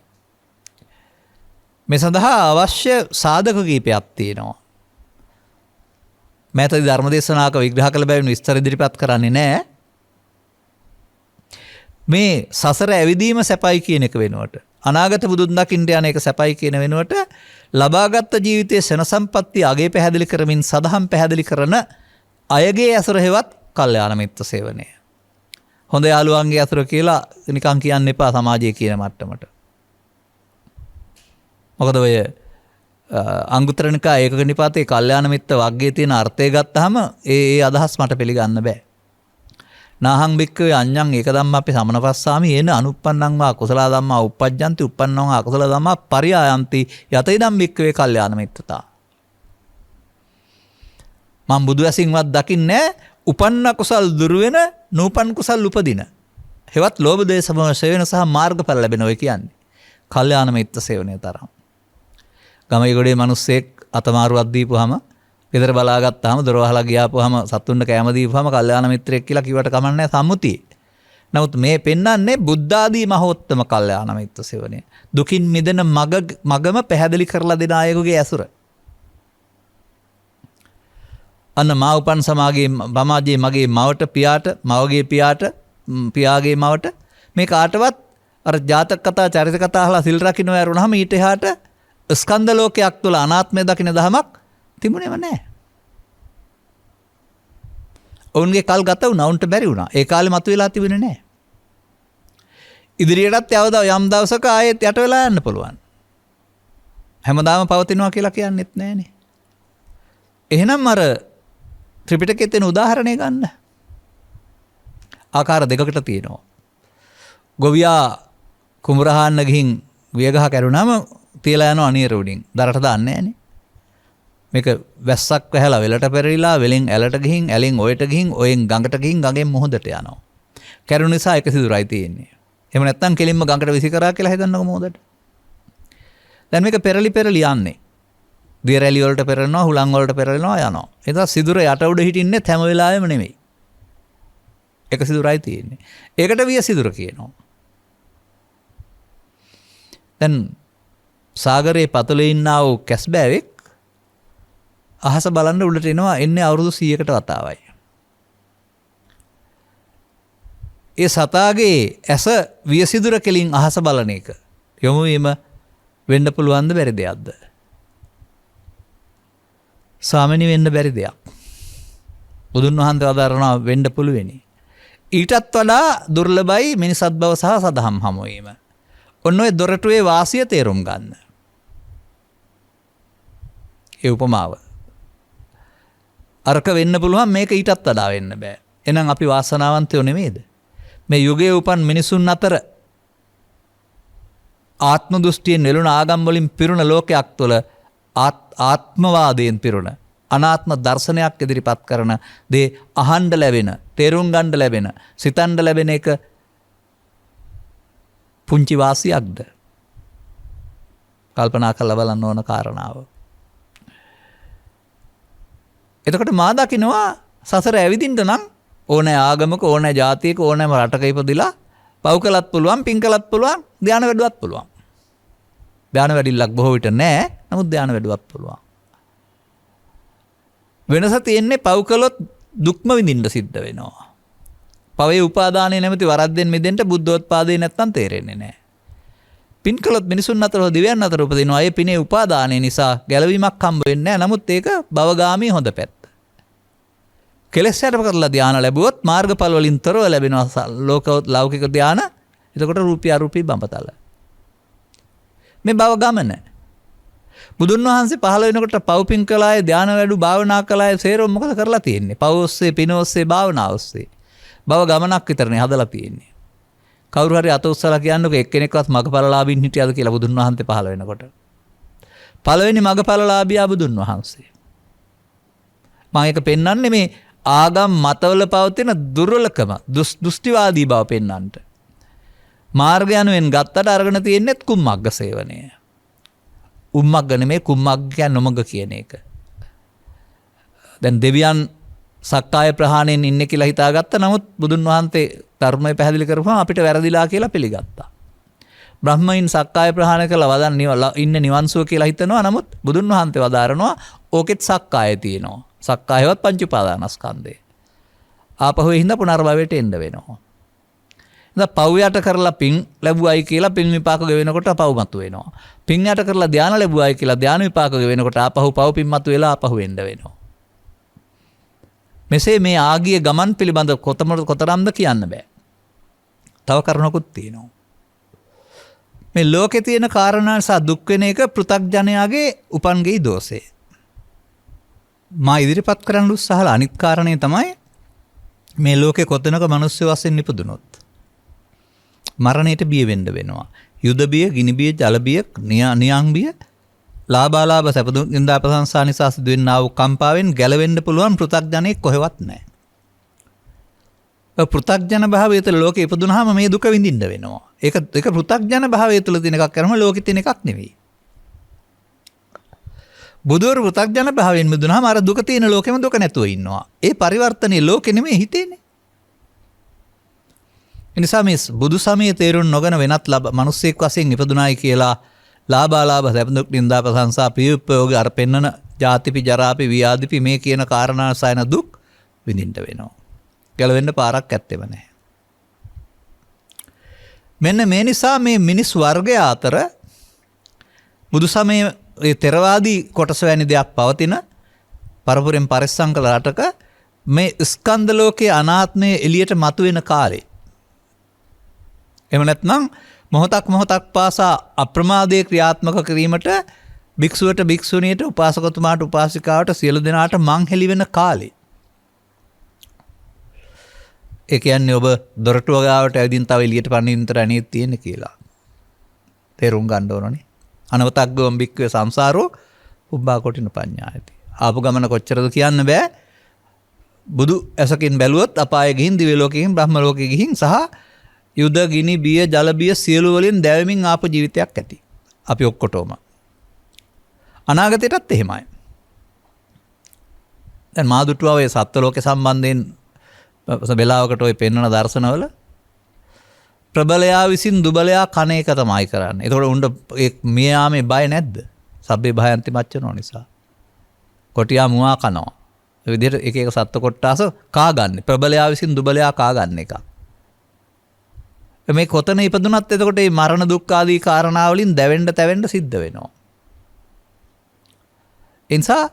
මේ සඳහා අවශ්‍ය සාධක කීපයක් තියෙනවා. මෑතදී ධර්මදේශනාක විග්‍රහ කළ බැවින් විස්තර ඉදිරිපත් කරන්නේ නැහැ. මේ සසර ඇවිදීම සැපයි කියන එක වෙනුවට, අනාගත බුදුන් දකින්න යන එක සැපයි කියන වෙනුවට, ලබාගත් ජීවිතයේ ශන සම්පත්තිය අගේ පැහැදිලි කරමින් සදහම් පැහැදිලි කරන අයගේ ඇසුර හෙවත් කල්යාණ මිත්‍ර සේවනය. හොඳ යාළුවන්ගේ ඇසුර කියලා නිකන් කියන්න එපා සමාජයේ කියන මට්ටමට. මොකද ඔය අංගුත්තර නිකායේ ඒකක නිපාතේ කල්යාණ මිත්‍ර වග්ගයේ තියෙන අර්ථය ගත්තාම ඒ අදහස් මට පිළිගන්න බෑ. නාහං භික්ඛවේ අඤ්ඤං ඒක ධම්ම අපි සමනපස්සාමි එන අනුප්පන්නං වා කුසල ධම්මා uppajjanti uppannං වා අකුසල ධම්මා පරියායන්ති යතේදම් භික්ඛවේ කල්යාණ මිත්‍රතා. මම බුදු ඇසින්වත් දකින්නේ උපන්න කුසල් දුරු වෙන නූපන් කුසල් උපදින. හෙවත් ලෝභ දේශ මොහ සේවන සහ මාර්ගඵල ලැබෙන ඔය කියන්නේ. කල්යාණ මිත්‍ර සේවනයේ තරම්. ගමේ ගොඩේ මිනිස්සෙක් අතමාරුවක් දීපුවාම ගෙදර බලාගත්තාම දොර වහලා ගියාපුවාම සතුන්ට කැම දීපුවාම කල්යාණ මිත්‍රයෙක් කියලා කිව්වට කමන්නේ සම්මුතිය. නමුත් මේ පෙන්වන්නේ බුද්ධ ආදී මහෝත්තම කල්යාණ මිත්‍ර සේවනය. දුකින් මිදෙන මගම පැහැදිලි කරලා දෙන අයගේ ඇසුර. අන්න මා උපන් සමාජයේ මගේ මවට පියාට මවගේ පියාට පියාගේ මවට මේ කාටවත් අර ජාතක කතා චරිත කතා අහලා සිල් රකින්න යරුණාම ඊට එහාට ස්කන්ධ ලෝකයක් තුළ අනාත්මය දකින්න දහමක් තිබුණේම නැහැ. ඔවුන්ගේ කල් ගත වුණා උන්ට බැරි වුණා. ඒ කාලේ මතුවලා තිබුණේ නැහැ. ඉදිරියටත් යම් දවසක ආයෙත් යට වෙලා යන්න පුළුවන්. හැමදාම පවතිනවා කියලා කියන්නෙත් නැහනේ. එහෙනම් අර ත්‍රිපිටකයේ තියෙන උදාහරණය ගන්න. ආකාර දෙකකට තියෙනවා. ගොවියා කුඹරහන්න ගිහින් වියගහ කැරුණාම තියලා යනවා අනියර උඩින්. දරට දාන්නේ නැහනේ. මේක වැස්සක් වැහැලා වෙලට පෙරලිලා වෙලෙන් ඇලට ගිහින් ඇලෙන් ඔයට ගිහින් ඔයෙන් ගඟට ගිහින් ගඟෙන් මොහොතට යනවා. කැරුණ නිසා එක සිදුරයි තියෙන්නේ. එහෙම නැත්නම් කෙලින්ම ගඟට විසි කරා කියලා හිතන්නකො මොහොතට. දැන් මේක පෙරලි යන්නේ. දිය රැලි වලට පෙරලනවා හුලං වලට පෙරලනවා යනවා. ඒක සිදුර යට උඩ හිටින්නේ හැම වෙලාවෙම නෙමෙයි. එක සිදුරයි තියෙන්නේ. ඒකට විය සිදුර කියනවා. දැන් සාගරයේ පතුලේ ඉන්නා වූ කැස්බෑවෙක් අහස බලන්න උඩට එනවා එන්නේ අවුරුදු 100කට වතාවයි. ඒ සතාගේ ඇස වියසිදුර කෙලින් අහස බලන එක යොමු වීම වෙන්න පුළුවන්ද බැරි දෙයක්ද? සාමාන්‍ය වෙන්න බැරි දෙයක්. බුදුන් වහන්සේ වදාරනවා වෙන්න පුළුවෙනි. ඊටත් වඩා දුර්ලභයි මිනිසත් බව සහ සදහම් හමු වීම. ඔන්න ඔය දොරටුවේ වාසිය තේරුම් ගන්න. ඒ උපමාව. අරක වෙන්න පුළුවන් මේක ඊටත් වඩා වෙන්න බෑ. එහෙනම් අපි වාසනාවන්තයෝ නෙමෙයිද? මේ යුගයේ උපන් මිනිසුන් අතර ආත්ම දෘෂ්ටියෙන් නෙළුණ ආගම් වලින් පිරුණ ලෝකයක් තුළ ආත්මවාදයෙන් පිරුණ අනාත්ම දර්ශනයක් ඉදිරිපත් කරන දේ අහන්න ලැබෙන, තේරුම් ගන්න ලැබෙන, සිතන්න ලැබෙන එක පුංචි වාසියක්ද? කල්පනා කරලා බලන්න ඕන කාරණාව. එතකොට මා දකින්නවා සසර ඇවිදින්න නම් ඕනෑ ආගමක ඕනෑ ජාතියක ඕනෑම රටක ඉපදිලා පව් කළත් පුළුවන් පින් කළත් පුළුවන් ධානය වැඩුවත් පුළුවන්. ධානය වැඩිල්ලක් බොහෝ විට නැහැ. නමුත් ධානය වැඩුවත් පුළුවන්. වෙනස තියෙන්නේ පව් කළොත් දුක්ම විඳින්න සිද්ධ වෙනවා. පවේ උපාදානයේ නැමැති වරද්දෙන් මිදෙන්න බුද්ධෝත්පාදේ නැත්තම් තේරෙන්නේ නැහැ. පින් කළොත් මිනිසුන් අතර දිව්‍යයන් අතර උපදිනවා. ඒ පිනේ උපාදානය නිසා ගැලවීමක් හම්බ වෙන්නේ නැහැ. නමුත් ඒක භවගාමී හොඳ පැත්ත. කෙලෙස් යටපත් කරලා ධානය ලැබුවොත් මාර්ගඵල වලින් තොරව ලැබෙනවා ලෞකික ධානය. එතකොට රූපී අරූපී බඹතල. මේ භව ගමන. බුදුන් වහන්සේ පහළ වෙනකොට පව් පින් කළාය ධානය වැඩු භාවනා කළාය සේරම මොකද කරලා තියෙන්නේ? පව් ඔස්සේ පින ඔස්සේ භාවනා ඔස්සේ. භව ගමනක් විතරනේ හදලා තියෙන්නේ. කවුරු හරි අත උස්සලා කියන්නකො එක්කෙනෙක්වත් මගපරලාභින් හිටියද කියලා බුදුන් වහන්සේ පහළ වෙනකොට. පළවෙනි මගපරලාභියා බුදුන් වහන්සේ. මම ඒක පෙන්වන්නේ මේ ආගම් මතවල පවතින දුර්වලකම දෘෂ්ටිවාදී බව පෙන්වන්නට. මාර්ගය යනුවෙන් ගත්තට අරගෙන තියෙන්නේ කුම්මග්ග සේවනය. උම්මග්ග නෙමේ කුම්මග්ග කියන්නේ නොමග කියන එක. දැන් දෙවියන් සක්කාය ප්‍රහාණයෙන් ඉන්නේ කියලා හිතාගත්තා. නමුත් බුදුන් වහන්සේ ධර්මය පැහැදිලි කරපුවම අපිට වැරදිලා කියලා පිළිගත්තා. බ්‍රහ්මයින් සක්කාය ප්‍රහාණය කළා වදන් ඉන්න නිවන්සුව කියලා හිතනවා. නමුත් බුදුන් වහන්සේ වදාරනවා ඕකෙත් සක්කාය තියෙනවා. සක්කායවත් පංච උපාදානස්කන්ධය. ආපහු හින්දා පුනර්භවයට එන්න වෙනවා. ඉතින් පව් යට කරලා පින් ලැබුවයි කියලා පින් විපාක ගෙවෙනකොට පව් මතු වෙනවා. පින් යට කරලා ධානය ලැබුවයි කියලා ධාන විපාක ගෙවෙනකොට ආපහු පව් පින් මතු වෙලා ආපහු එන්න වෙනවා. මෙසේ මේ ආගිය ගමන් පිළිබඳ කොතරම්ද කියන්න බෑ. තව කරුණකුත් තියෙනවා. මේ ලෝකේ තියෙන කාරණා නිසා දුක් වෙන එක පෘථග්ජනයාගේ උපන්ගෙයි දෝෂය. මා ඉදිරිපත් කරන්න උත්සාහලා අනිත් කාරණේ තමයි මේ ලෝකේ කොතනක මිනිස්සු වශයෙන් ඉපදුනොත් මරණයට බිය වෙන්න වෙනවා. යුද බිය, ගිනි බිය, ජල බිය, නියං බිය, ලාභාලාභ සැප දුක් නින්දා ප්‍රශංසා නිසා සිදුවෙනා වූ කම්පාවෙන් ගැලවෙන්න පුළුවන් පෘථග්ජනෙක් කොහෙවත් නැහැ. පෘථග්ජන භාවය තුළ ලෝකේ ඉපදුනහම මේ දුක විඳින්න වෙනවා. ඒක පෘථග්ජන භාවය තුළ තියෙන එකක් කරම ලෝකෙ තියෙන එකක් නෙවෙයි. බුදුවරු පෘථග්ජන භාවයෙන් මිදුනහම අර දුක තියෙන ලෝකෙම දුක නැතුව ඉන්නවා. ඒ පරිවර්තනයේ ලෝකෙ නෙමෙයි හිතේනේ. එනිසා මේ බුදු සමයේ තේරුම් නොගෙන වෙනත් මිනිස්සෙක් වශයෙන් ඉපදුනායි කියලා ලාභාලාභ සැප දුක් නින්දා ප්‍රශංසා පියුප්පයෝග අර පෙන්නන ජාතිපි ජරාපි ව්‍යාධිපි මේ කියන කාරණා සයන දුක් විඳින්න වෙනවා. ගැලවෙන්න පාරක් ඇත්තෙම නැහැ. මෙන්න මේ නිසා මේ මිනිස් වර්ගය අතර බුදු සමයේ ථෙරවාදී කොටස වැනි දෙයක් පවතින පරපුරෙන් පරිස්සම් කළ රටක මේ ස්කන්ධ ලෝකයේ අනාත්මය එළියට මතුවෙන කාලේ. එහෙම නැත්නම් මොහොතක් පාසා අප්‍රමාදයේ ක්‍රියාත්මක කිරීමට භික්ෂුවට භික්ෂුණියට උපාසකතුමාට උපාසිකාවට සියලු දෙනාට මං හෙළි වෙන කාලේ. ඒ කියන්නේ ඔබ දොරටුව ගාවට ඇවිදින් තව එළියට පනින්නතර අනේ තියෙන කියලා. තේරුම් ගන්න ඕනනේ. අනවතග්ගවම් බික්කවේ සංසාරෝ උබ්බා කොටින පඤ්ඤායති. ආපු ගමන කොච්චරද කියන්න බෑ. බුදු ඇසකින් බැලුවොත් අපායේ ගිහින් දිව්‍ය ලෝකෙකින් බ්‍රහ්ම ලෝකෙ ගිහින් සහ යුද ගිනි බිය ජල බිය සියලු වලින් දැවෙමින් ආපු ජීවිතයක් ඇති. අපි ඔක්කොටම. අනාගතයටත් එහෙමයි. දැන් මාදුටුවාවේ සත්ත්ව ලෝකේ සම්බන්ධයෙන් වෙලාවකට ඔය පෙන්වන දර්ශනවල ප්‍රබලයා විසින් දුබලයා කන එක තමයි කරන්නේ. එතකොට උණ්ඩ මියාමේ බය නැද්ද? සබ්බේ භයන්ති මච්චනෝ නිසා. කොටියා මුවා කනවා. ඒ විදිහට එක එක සත්ත්ව කොට්ටාස කා ගන්න. ප්‍රබලයා විසින් දුබලයා කා ගන්න එක. මේ කොතන ඉපදුනත් එතකොට මේ මරණ දුක් ආදී කාරණා වලින් දැවෙන්න සිද්ධ වෙනවා. ඒ නිසා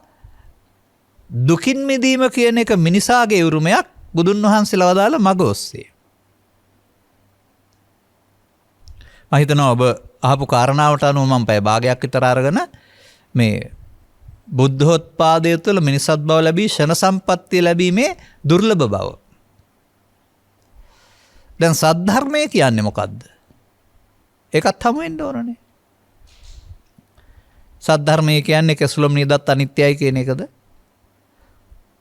දුකින් මිදීම කියන එක මිනිසාගේ උරුමයක් බුදුන් වහන්සේලා වදාළ මඟ ඔස්සේ. මම හිතනවා ඔබ අහපු කාරණාවට අනුව මම පැය භාගයක් විතර අරගෙන මේ බුද්ධෝත්පාදය තුළ මිනිසත් බව ලැබී ෂණ සම්පත්තිය ලැබීමේ දුර්ලභ බව. දැන් සද්ධර්මය කියන්නේ මොකද්ද? ඒකත් හමු වෙන්න ඕනනේ. සද්ධර්මය කියන්නේ කෙසුලම් නිදත් අනිත්‍යයි කියන එකද?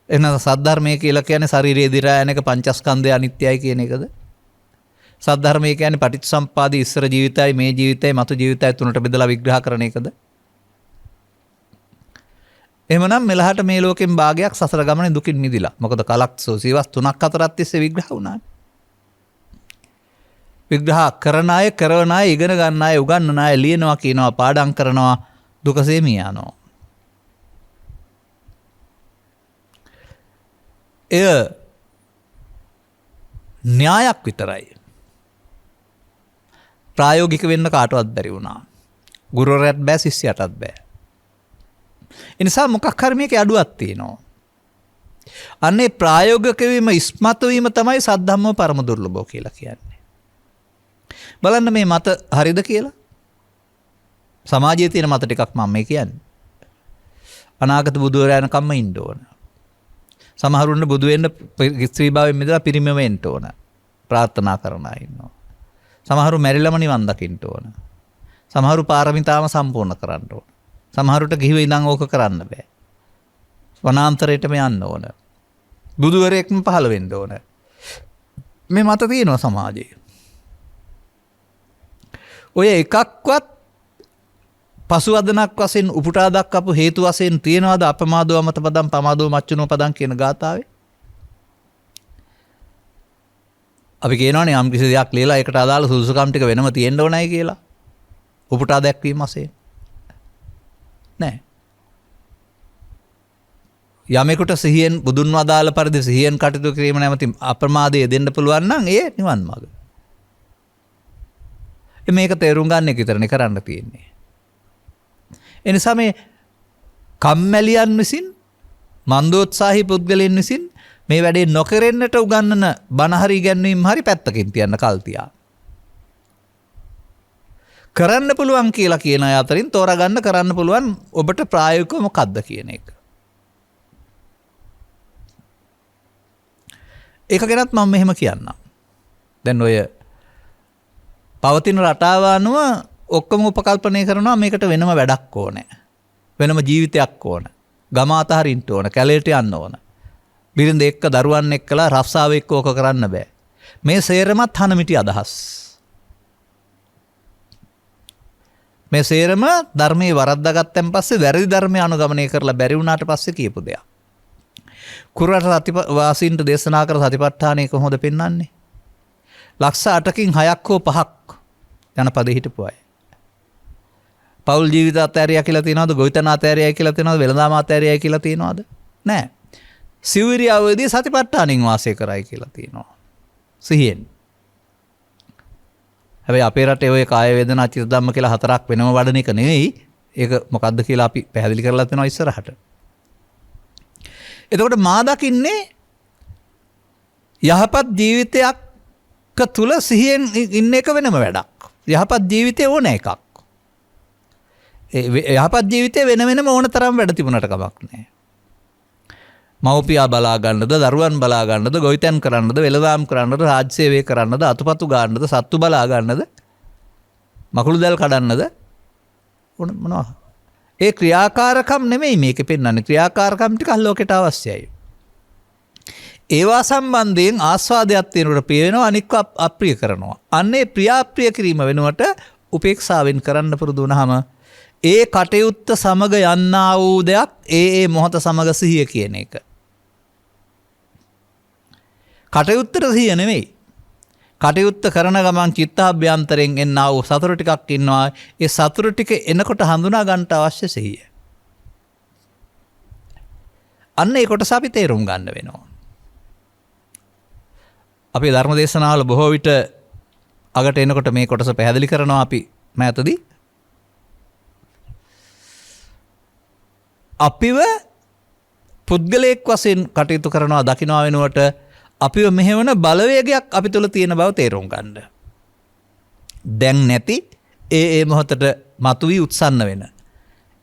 එහෙනම් සද්ධර්මය කියලා කියන්නේ ශරීරයේ දිරා යන එක පංචස්කන්ධය අනිත්‍යයි කියන එකද? සද්ධර්මය කියන්නේ පටිච්චසම්පාදයේ ඉස්සර ජීවිතයයි මේ ජීවිතයයි මතු ජීවිතයයි තුනට බෙදලා විග්‍රහ කරන එකද? එහෙමනම් මෙලහට මේ ලෝකෙන් භාගයක් සසර ගමනේ දුකින් මිදිලා. මොකද කලක් සෝසීවස් 3ක් 4ක් තිස්සේ විග්‍රහ වුණානේ. විග්‍රහ කරන අය, කරන අය, ඉගෙන ගන්න අය, උගන්වන අය ලියනවා කියනවා, පාඩම් කරනවා, දුකසේ මියනවා. එය න්‍යායක් විතරයි. ප්‍රායෝගික වෙන්න කාටවත් බැරි වුණා. ගුරුවරයාට බෑ, ශිෂ්‍යයාටත් බෑ. ඒ නිසා මොකක් හරි මේකේ අඩුවක් තියෙනවා. අන්නේ ප්‍රායෝගික වීම ඉස්මතු වීම තමයි සද්ධම්ම පරම දුර්ලභෝ කියලා කියන්නේ. බලන්න මේ මත හරිද කියලා. සමාජයේ තියෙන මත ටිකක් මම මේ කියන්නේ. අනාගත බුදුවරයා යනකම්ම ඉන්න ඕන. සමහරුන්න බුදු වෙන්න ස්ත්‍රී භාවයෙන් මිදලා පිරිමිම වෙන්න ඕන. ප්‍රාර්ථනා කරන අය ඉන්නවා. සමහරු මැරිලම නිවන් දකින්න ඕන. සමහරු පාරමිතාම සම්පූර්ණ කරන්න ඕන. සමහරුට ගිහිව ඉඳන් ඕක කරන්න බෑ. වනාන්තරයටම යන්න ඕන. බුදුවරයෙක්ම පහළ වෙන්න ඕන. මේ මත තියෙනවා සමාජයේ. ඔය එකක්වත් පසුවදනක් වශයෙන් උපුටා දක්වපු හේතු වශයෙන් තියනවාද අපමාදෝ මත පදම් පමාදෝ මච්චුනෝ පදම් කියන ගාථාවේ? අපි කියනවානේ යම් කිසි දෙයක් ලියලා ඒකට අදාළ සුදුසුකම් ටික වෙනම තියෙන්න ඕනයි කියලා. උපුටා දැක්වීම වශයෙන්. නෑ. යමෙකුට සිහියෙන් බුදුන් වදාළ පරිදි සිහියෙන් කටයුතු කිරීම නැමැති අප්‍රමාදයේ දෙන්න පුළුවන් නම් ඒ නිවන් මාර්ග. මේක තේරුම් ගන්න එක විතරනේ කරන්න තියෙන්නේ. එනිසා මේ කම්මැලියන් විසින් මන්දෝත්සාහී පුද්ගලයන් විසින් මේ වැඩේ නොකරෙන්නට උගන්වන බණහරි ඉගැන්වීම් හරි පැත්තකින් තියන්න කල් තියා. කරන්න පුළුවන් කියලා කියන අය අතරින් තෝරාගන්න කරන්න පුළුවන් ඔබට ප්‍රායෝගිකව මොකක්ද කියන එක. ඒක ගැනත් මම මෙහෙම කියන්නම්. දැන් ඔය පවතින රටාව අනුව ඔක්කොම උපකල්පනය කරනවා මේකට වෙනම වැඩක් ඕනේ. වෙනම ජීවිතයක් ඕන. ගම අතහරින්න ඕන, කැලේට යන්න ඕන. බිරිඳ එක්ක දරුවන් එක්කලා රස්සාව එක්ක ඕක කරන්න බෑ. මේ සේරමත් හනමිටි අදහස්. මේ සේරම ධර්මයේ වරද්දාගත්තන් පස්සේ වැරදි ධර්මය අනුගමනය කරලා බැරි වුණාට පස්සේ කියපු දෙයක්. කුරුරට වාසීන්ට දේශනා කර සතිපට්ඨානය කොහොමද පෙන්වන්නේ? ලක්ෂ 8කින් 6ක් හෝ 5ක් ජනපදෙ හිටපු අය. පෞල් ජීවිත අතෑරියා කියලා තියනවද? ගොවිතැන අතෑරියා කියලා තියනවද? වෙළඳාම අතෑරියා කියලා තියනවද? නෑ. සිවිරියාවේදී සතිපට්ඨානින් වාසය කරයි කියලා තියෙනවා. සිහියෙන්. හැබැයි අපේ රටේ ඔය කාය වේදනා චිත්ත ධම්ම කියලා 4ක් වෙනම වඩන එක නෙවෙයි. ඒක මොකද්ද කියලා අපි පැහැදිලි කරලා තියෙනවා ඉස්සරහට. එතකොට මා දකින්නේ යහපත් ජීවිතයක් තුල සිහියෙන් ඉන්න එක වෙනම වැඩක්. යහපත් ජීවිතේ ඕන එකක්. යහපත් ජීවිතේ වෙන වෙනම ඕන තරම් වැඩ තිබුණට කමක් නැහැ. මව්පියා බලා ගන්නද, දරුවන් බලා ගන්නද, ගොවිතැන් කරන්නද, වෙළඳාම් කරන්නද, රාජ්‍ය සේවය කරන්නද, අතුපතු ගන්නද, සත්තු බලා ගන්නද, මකුළු දැල් කඩන්නද මොනවා. ඒ ක්‍රියාකාරකම් නෙමෙයි මේකේ පෙන්වන්නේ. ක්‍රියාකාරකම් ටික ලෝකෙට අවශ්‍යයි. ඒවා සම්බන්ධයෙන් ආස්වාදයක් තියෙනකොට ප්‍රිය වෙනවා, අනික්ව අප්‍රිය කරනවා. අන්නේ ප්‍රියාප්‍රිය කිරීම වෙනුවට උපේක්ෂාවෙන් කරන්න පුරුදු වුණාම ඒ කටයුත්ත සමග යන්නා වූ දෙයක් ඒ මොහොත සමග සිහිය කියන එක. කටයුත්තට සිහිය නෙමෙයි. කටයුත්ත කරන ගමන් චිත්තාභ්‍යන්තරයෙන් එන්නා වූ සතුරු ටිකක් ඉන්නවා. ඒ සතුරු ටික එනකොට හඳුනා ගන්නට අවශ්‍ය සිහිය. අන්න ඒ කොටස අපි තේරුම් ගන්න වෙනවා. අපි ධර්ම දේශනාවල බොහෝ විට අගට එනකොට මේ කොටස පැහැදිලි කරනවා අපි මෑතදී. අපිව පුද්ගලයෙක් වශයෙන් කටයුතු කරනවා දකිනවා වෙනුවට අපිව මෙහෙවන බලවේගයක් අපි තුළ තියෙන බව තේරුම් ගන්න. දැන් නැති ඒ මොහොතට මතුවී උත්සන්න වෙන.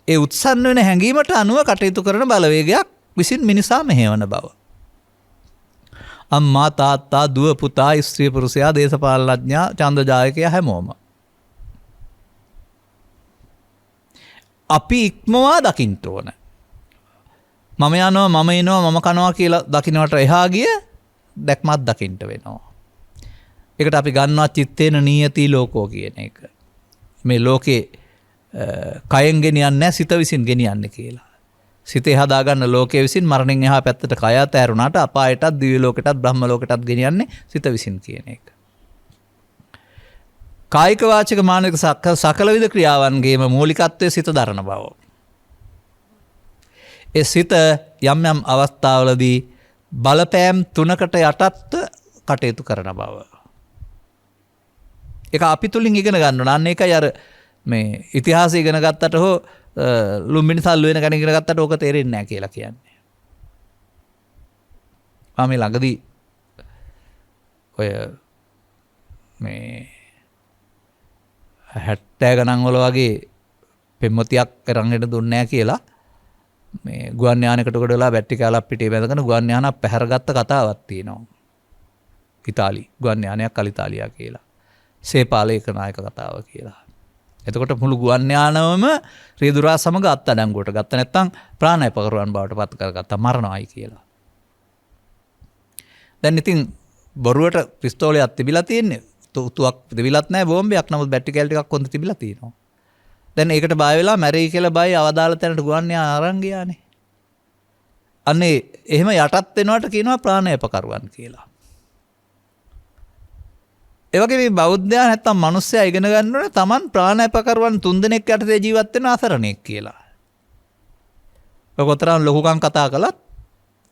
ඒ උත්සන්න වෙන හැඟීමට අනුව කටයුතු කරන බලවේගයක් විසින් මිනිසා මෙහෙවන බව. අම්මා තාත්තා දුව පුතා ස්ත්‍රී පුරුෂයා දේශපාලනඥයා ඡන්දජායකයා හැමෝම අපි ඉක්මවා දකින්න ඕන. මම යනවා මම එනවා මම කනවා කියලා දකින්නට එහා ගිය දැක්මත් දකින්න වෙනවා. ඒකට අපි ගන්නවා චිත්තේන නියති ලෝකෝ කියන එක. මේ ලෝකේ කයෙන් ගෙනියන්නේ නැහැ සිත විසින් ගෙනියන්නේ කියලා. සිතේ හදාගන්න ලෝකයේ විසින් මරණයෙන් එහා පැත්තට කය අතෑරුණාට අපායටත් දිව්‍ය ලෝකෙටත් බ්‍රහ්ම ලෝකෙටත් ගෙනියන්නේ සිත විසින් කියන එක. කායික වාචික මානසික සකල විද ක්‍රියාවන්ගේම මූලිකත්වයේ සිත දරන බව. ඒ සිත යම් යම් අවස්ථාවලදී බලපෑම් තුනකට යටත්ව කටයුතු කරන බව. ඒක අපි තුලින් ඉගෙන ගන්න ඕන. අන්න ඒකයි අර මේ ඉතිහාසය ඉගෙන ගත්තට හෝ ලුම්බිනි සල්ලු වෙන කෙනෙක් ඉගෙන ගත්තට ඕක තේරෙන්නේ නැහැ කියලා කියන්නේ. මම මේ ළඟදී ඔය මේ 70 ගණන් වල වගේ පෙම්වතියක් අරන්ගෙන දුන්නේ නැහැ කියලා මේ ගුවන් යානයකට කොට වෙලා බැටරි කාලක් පිටේ බැඳගෙන ගුවන් යානක් පැහැරගත්ත කතාවක් තියෙනවා. ඉතාලි ගුවන් යානයක් කලිතාලියා කියලා. සේපාලේක නායක කතාව කියලා. එතකොට මුළු ගුවන් යානවම රියදුරා සමග අත්අඩංගුවට ගත්ත නැත්නම් ප්‍රාණාපකරුවන් බවට පත් කරගත්තා මරණයි කියලා. දැන් ඉතින් බොරුවට පිස්තෝලයක් තිබිලා තියෙන්නේ. තුවක් තිබිලත් නැහැ බෝම්බයක්. නමුත් බැටරි කැල් ටිකක් කොන්ද තිබිලා තියෙනවා. දැන් ඒකට බය වෙලා මැරෙයි කියලා බය අවදාළ තැනට ගුවන් යාන අරන් ගියානේ. අන්නේ එහෙම යටත් වෙනවට කියනවා ප්‍රාණාපකරුවන් කියලා. ඒ වගේ මේ බෞද්ධයා නැත්තම් මිනිස්සයා ඉගෙන ගන්න ඕනේ Taman ප්‍රාණාපකරුවන් 3 දෙනෙක් යටතේ ජීවත් වෙන අසරණෙක් කියලා. ඔය කොතරම් ලොකුකම් කතා කළත්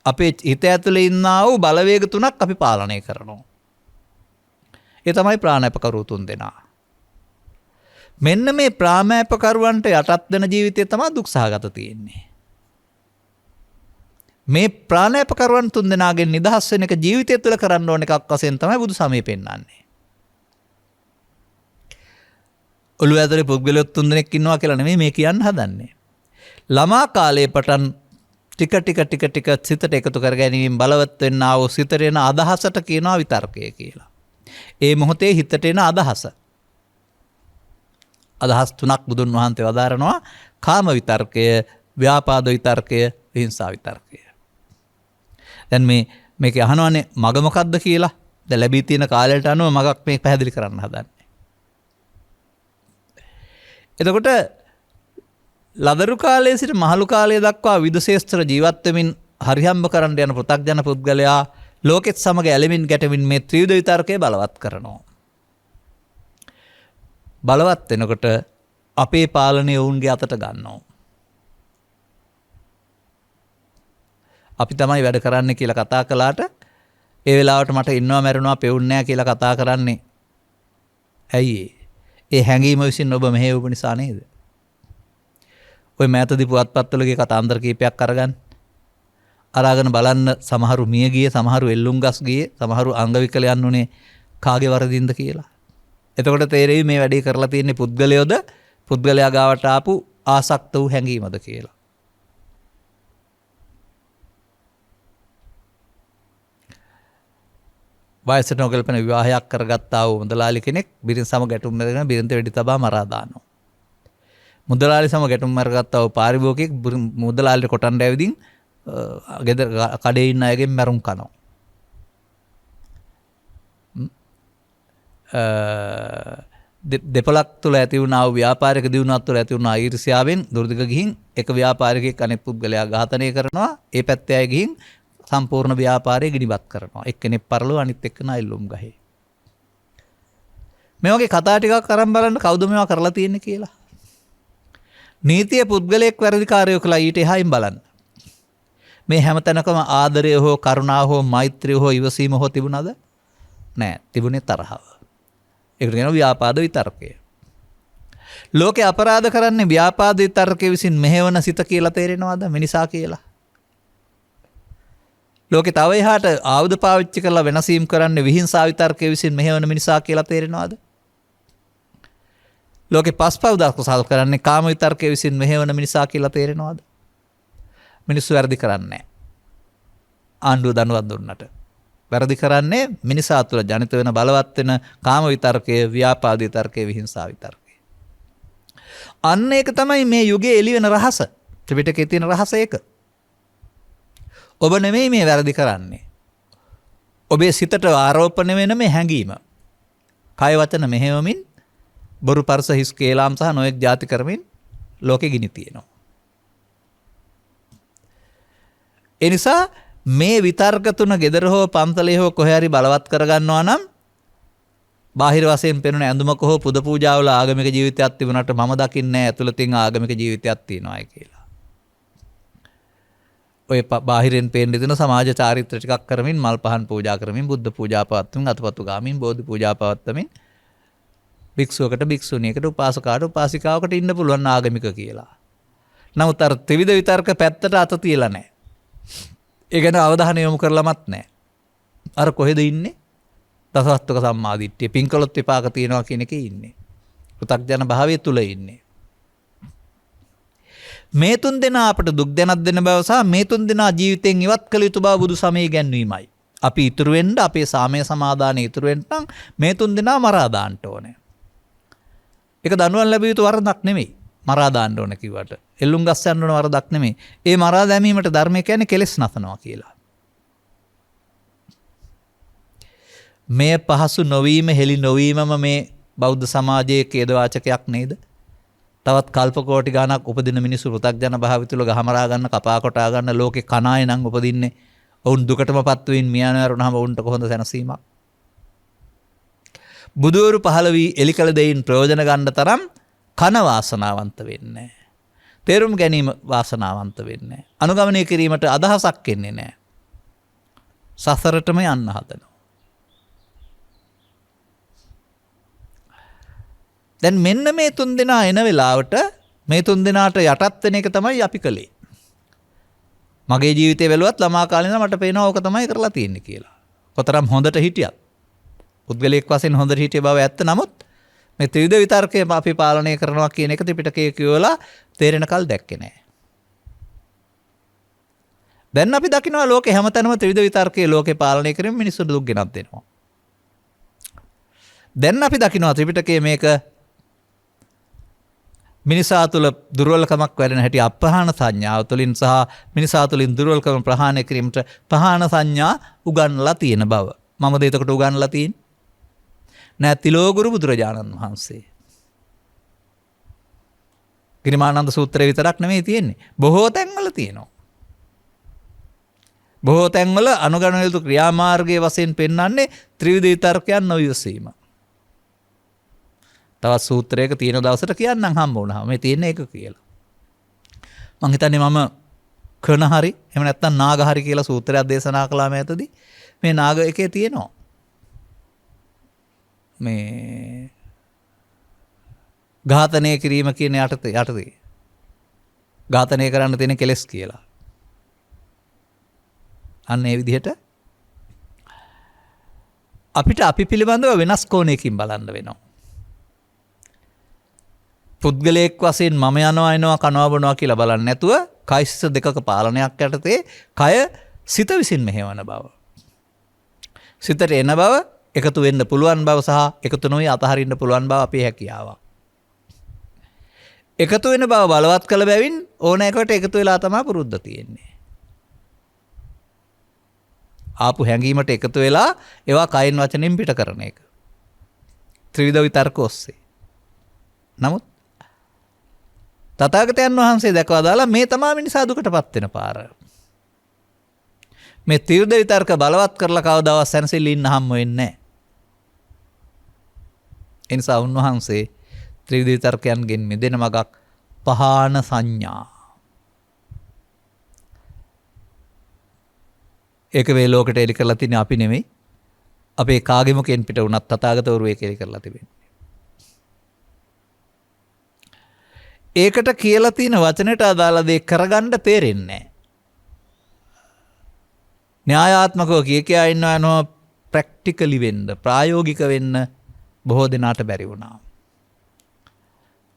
අපේ හිත ඇතුලේ ඉන්නා වූ බලවේග තුනක් අපි පාලනය කරනවා. ඒ තමයි ප්‍රාණාපකරු 3 දෙනා. මෙන්න මේ ප්‍රාණාපකරුවන්ට යටත් වෙන ජීවිතය තමයි දුක්සහගත තියෙන්නේ. මේ ප්‍රාණාපකරුවන් 3 දෙනාගෙන් නිදහස් වෙන එක ජීවිතය තුළ කරන්න ඕන එකක් වශයෙන් තමයි බුදු සමය පෙන්වන්නේ. ඔළුව ඇතුලේ පුද්ගලයෝ 3 දෙනෙක් ඉන්නවා කියලා නෙමෙයි මේ කියන්න හදන්නේ. ළමා කාලයේ පටන් ටික සිතට එකතු කර ගැනීම බලවත් වෙන්නා වූ සිතට එන අදහසට කියනවා විතර්කය කියලා. ඒ මොහොතේ හිතට එන අදහස. අදහස් 3ක් බුදුන් වහන්සේ වදාරනවා. කාම විතර්කය, ව්‍යාපාද විතර්කය, විහිංසා විතර්කය. දැන් මේක අහනවානේ මග මොකක්ද කියලා. දැන් ලැබී තියෙන කාලයට අනුව මගක් මේ පැහැදිලි කරන්න හදන්නේ. එතකොට ලදරු කාලයේ සිට මහලු කාලය දක්වා විදශේෂ්ත්‍ර ජීවත් වෙමින් හරිහම්බ කරන්න යන පෘථග්ජන පුද්ගලයා ලෝකෙත් සමග ඇලෙමින් ගැටෙමින් මේ ත්‍රිවිධ විතර්කය බලවත් කරනවා. බලවත් වෙනකොට අපේ පාලනය වුන්ගේ අතට ගන්නවා. අපි තමයි වැඩ කරන්නේ කියලා කතා කළාට ඒ වෙලාවට මට ඉන්නවා මැරෙනවා පෙවුන්නේ නැහැ කියලා කතා කරන්නේ. ඇයි ඒ හැඟීම විසින් ඔබ මෙහෙවපු නිසා නේද? ඔය මෑතදී පුවත්පත්වලගේ කතාන්තර කීපයක් අරගන්න. අරගෙන බලන්න සමහරු මිය ගියේ, සමහරු එල්ලුම්ගස් ගියේ, සමහරු අංග විකලයන් උනේ කාගේ වරදින්ද කියලා. එතකොට තේරෙයි මේ වැඩේ කරලා තියෙන්නේ පුද්ගලයෝද පුද්ගලයා ගාවට ආපු ආසක්ත වූ හැඟීමද කියලා. වයසට නොගැලපෙන විවාහයක් කරගත්තා වූ මුදලාලි කෙනෙක් බිරිඳ සමග ගැටුම් මැදගෙන බිරිඳ වෙඩි තබා මරා දානවා. මුදලාලි සමග ගැටුම් මරගත්තා වූ පාරිභෝගිකෙක් මුදලාලිට කොටන්න ඇවිදින් ගෙදර කඩේ ඉන්න අයගෙන් මැරුම් කනවා. දෙපළක් තුළ ඇති වුණා වූ ව්‍යාපාරික දියුණුවක් තුළ ඇති වුණා ඊර්ෂ්‍යාවෙන් දුර්දිග ගිහින් එක ව්‍යාපාරිකයෙක් අනෙක් පුද්ගලයා ඝාතනය කරනවා. ඒ පැත්තේ අය ගිහින් සම්පූර්ණ ව්‍යාපාරය ගිනිබත් කරනවා. එක්කෙනෙක් පරලෝ අනිත් එක්කෙනා ඉල්ලුම් ගහේ. මේ වගේ කතා ටිකක් අරන් බලන්න කවුද මේවා කරලා තියෙන්නේ කියලා. නීතිය පුද්ගලයෙක් වැරදිකාරයෝ කළා ඊට එහායින් බලන්න. මේ හැමතැනකම ආදරය හෝ කරුණාව හෝ මෛත්‍රිය හෝ ඉවසීම හෝ තිබුණාද? නෑ. තිබුණේ තරහව. ඒකට කියනවා ව්‍යාපාද විතර්කය. ලෝකේ අපරාධ කරන්නේ ව්‍යාපාද විතර්කයේ විසින් මෙහෙවන සිත කියලා තේරෙනවද? මිනිසා කියලා. ලෝකේ තව එහාට ආයුධ පාවිච්චි කරලා වෙනසීම් කරන්නේ විහිංසා විතර්කයේ විසින් මෙහෙවන මිනිසා කියලා තේරෙනවද? ලෝකේ පස්පව් දක්වසල් කරන්නේ කාම විතර්කයේ විසින් මෙහෙවන මිනිසා කියලා තේරෙනවද? මිනිස්සු වැරදි කරන්නේ නැහැ. ආණ්ඩුව දනුවක් දුන්නට. වැරදි කරන්නේ මිනිසා තුළ ජනිත වෙන බලවත් වෙන කාම විතර්කයේ, ව්‍යාපාද විතර්කයේ, විහිංසා විතර්කයේ. අන්න ඒක තමයි මේ යුගයේ එළි වෙන රහස. ත්‍රිපිටකයේ තියෙන රහස ඒක. ඔබ නෙමෙයි මේ වැරදි කරන්නේ. ඔබේ සිතට ආරෝපණය වෙන මේ හැඟීම. කය වචන මෙහෙවමින් බොරු පරස හිස් කේලාම් සහ නොයෙක් ಜಾති කරමින් ලෝකෙ ගිනි තියෙනවා. ඒ නිසා මේ විතර්ක තුන gedara හෝ පන්තලේ හෝ කොහේ හරි බලවත් කරගන්නවා නම් බාහිර වශයෙන් පෙනුන ඇඳුමක හෝ පුද පූජාවල ආගමික ජීවිතයක් තිබුණාට මම දකින්නේ නැහැ ඇතුළතින් ආගමික ජීවිතයක් තියෙනවායි කියලා. ඔය බාහිරෙන් පේන්න දෙන සමාජ චාරිත්‍ර ටිකක් කරමින් මල් පහන් පූජා කරමින් බුද්ධ පූජා පවත්වමින් අතපතු ගාමින් බෝධි පූජා පවත්වමින් භික්ෂුවකට භික්ෂුණියකට උපාසකාට උපාසිකාවකට ඉන්න පුළුවන් ආගමික කියලා. නමුත් අර ත්‍රිවිධ විතර්ක පැත්තට අත තියලා නැහැ. ඒ ගැන අවධානය යොමු කරලමත් නැහැ. අර කොහෙද ඉන්නේ? දසවස්තුක සම්මාදිට්ඨිය. පින්කලොත් විපාක තියනවා කියන එකේ ඉන්නේ. පෘථග්ජන භාවයේ තුල ඉන්නේ. මේ තුන් දෙනා අපට දුක් දැනක් දෙන බව සහ මේ තුන් දෙනා ජීවිතෙන් ඉවත් කළ යුතු බව බුදු සමයේ ගැන්වීමයි. අපි ඉතුරු වෙන්න අපේ සාමය සමාදානෙ ඉතුරු වෙන්න මේ තුන් දෙනා මරා දාන්න ඕනේ. ඒක දනුවන් ලැබිය යුතු වරදක් නෙමෙයි. මරා දාන්න ඕන කිව්වට. එල්ලුම් ගස් යන්න ඕන වරදක් නෙමෙයි. ඒ මරා දැමීමට ධර්මය කියන්නේ කෙලෙස් නසනවා කියලා. මේ පහසු නොවීම හෙලි නොවීමම මේ බෞද්ධ සමාජයේ ඛේදවාචකයක් නේද? තවත් කල්ප කෝටි ගණක් උපදින මිනිස්සු පෘථග්ජන භාවය තුල ගහමරා ගන්න, කපා කොටා ගන්න ලෝකේ කණාය නම් උපදින්නේ. ඔවුන් දුකටමපත් වෙමින් මියනවරුනහම ඔවුන්ට කොහොමද සැනසීමක්? බුදුවරු පහළ වී එලිකල දෙයින් ප්‍රයෝජන ගන්න තරම් කන වාසනාවන්ත වෙන්නේ. තේරුම් ගැනීම වාසනාවන්ත වෙන්නේ. අනුගමනය කිරීමට අදහසක් එන්නේ නැහැ. සසරටම යන්න හදනවා. දැන් මෙන්න මේ තුන් දෙනා එන වෙලාවට මේ තුන් දෙනාට යටත් වෙන එක තමයි අපි කළේ. මගේ ජීවිතේ වැළුවත් ළමා කාලේ ඉඳලා මට පේනවා ඕක තමයි කරලා තියෙන්නේ කියලා. කොතරම් හොඳට හිටියත් පුද්ගලයෙක් වශයෙන් හොඳට හිටිය බව ඇත්ත. නමුත් මේ ත්‍රිවිධ විතර්කය අපි පාලනය කරනවා කියන එක ත්‍රිපිටකයේ කියවලා තේරෙන කල් දැක්කේ නැහැ. දැන් අපි දකිනවා ලෝකේ හැමතැනම ත්‍රිවිධ විතර්කයේ ලෝකේ පාලනය කරමින් මිනිස්සුන්ට දුක් ගෙනත් දෙනවා. දැන් අපි දකිනවා ත්‍රිපිටකයේ මේක මිනිසා තුළ දුර්වලකමක් වැඩෙන හැටි අපහාන සංඥාව තුළින් සහ මිනිසා තුළින් දුර්වලකම ප්‍රහාණය කිරීමට පහාන සංඥා උගන්වලා තියෙන බව. මමද එතකොට උගන්වලා තියෙන්නේ? නෑ, තිලෝගුරු බුදුරජාණන් වහන්සේ. ගිරිමානන්ද සූත්‍රයේ විතරක් නෙමෙයි තියෙන්නේ. බොහෝ තැන්වල තියෙනවා. බොහෝ තැන්වල අනුගමන යුතු ක්‍රියාමාර්ගයේ වශයෙන් පෙන්වන්නේ ත්‍රිවිධ විතර්කයන් නොයසීම. තවත් සූත්‍රයක තියෙන දවසට කියන්නම් හම්බ වුණා. මේ තියෙන එක කියලා. මං හිතන්නේ මම කන හරි එහෙම නැත්නම් නාග හරි කියලා සූත්‍රයක් දේශනා කළා මෑතදී. මේ නාග එකේ තියෙනවා. මේ ඝාතනය කිරීම කියන යටතේ ඝාතනය කරන්න තියෙන කෙලෙස් කියලා. අන්න ඒ විදිහට අපිට අපි පිළිබඳව වෙනස් කෝණයකින් බලන්න වෙනවා. පුද්ගලයෙක් වශයෙන් මම යනවා එනවා කනවා බොනවා කියලා බලන්නේ නැතුව කයිස්ස දෙකක පාලනයක් යටතේ කය සිත විසින් මෙහෙවන බව. සිතට එන බව, එකතු වෙන්න පුළුවන් බව සහ එකතු නොවි අතහරින්න පුළුවන් බව අපේ හැකියාවක්. එකතු වෙන බව බලවත් කළ බැවින් ඕන එකට එකතු වෙලා තමයි පුරුද්ද තියෙන්නේ. ආපු හැඟීමට එකතු වෙලා ඒවා කයින් වචනෙන් පිට කරන එක. ත්‍රිවිධ විතර්ක ඔස්සේ. නමුත් තථාගතයන් වහන්සේ දැකලා දාලා මේ තමයි මිනිසා දුකටපත් වෙන පාර. මේ ත්‍රිවිධ විතර්ක බලවත් කරලා කවදාවත් සැනසෙල්ල ඉන්න හම්බ වෙන්නේ නැහැ. ඒ නිසා උන්වහන්සේ ත්‍රිවිධ විතර්කයන්ගෙන් මිදෙන මගක් පහාන සංඥා. ඒක වේ ලෝකෙට එලි කරලා තින්නේ අපි නෙමෙයි. අපේ කාගේ මොකෙන් පිට වුණත් තථාගතවරු ඒක එලි කරලා තිබෙන්නේ. ඒකට කියලා තියෙන වචනට අදාළ දේ කරගන්න තේරෙන්නේ නැහැ. න්‍යායාත්මකව කියා ඉන්නවා නෝ ප්‍රැක්ටිකලි වෙන්න, ප්‍රායෝගික වෙන්න බොහෝ දෙනාට බැරි වුණා.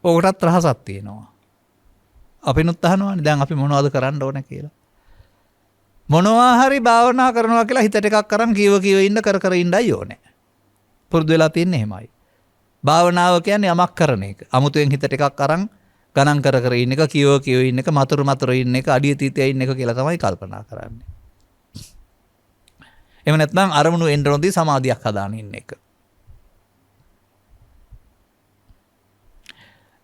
ඕකටත් රහසක් තියෙනවා. අපිනුත් අහනවානේ දැන් අපි මොනවද කරන්න ඕන කියලා. මොනවා හරි භාවනා කරනවා කියලා හිතට එකක් අරන් කීව ඉන්න කර ඉන්නයි ඕනේ. පුරුදු වෙලා තින්නේ එහෙමයි. භාවනාව කියන්නේ යමක් කරන එක. අමුතුවෙන් හිතට එකක් අරන් ගණන් කර ඉන්න එක, කීව ඉන්න එක, මතුරු ඉන්න එක, අඩිය තීතේ ඉන්න එක කියලා තමයි කල්පනා කරන්නේ. එහෙම නැත්නම් අරමුණු එන්න නොදී සමාධියක් හදාගෙන ඉන්න එක.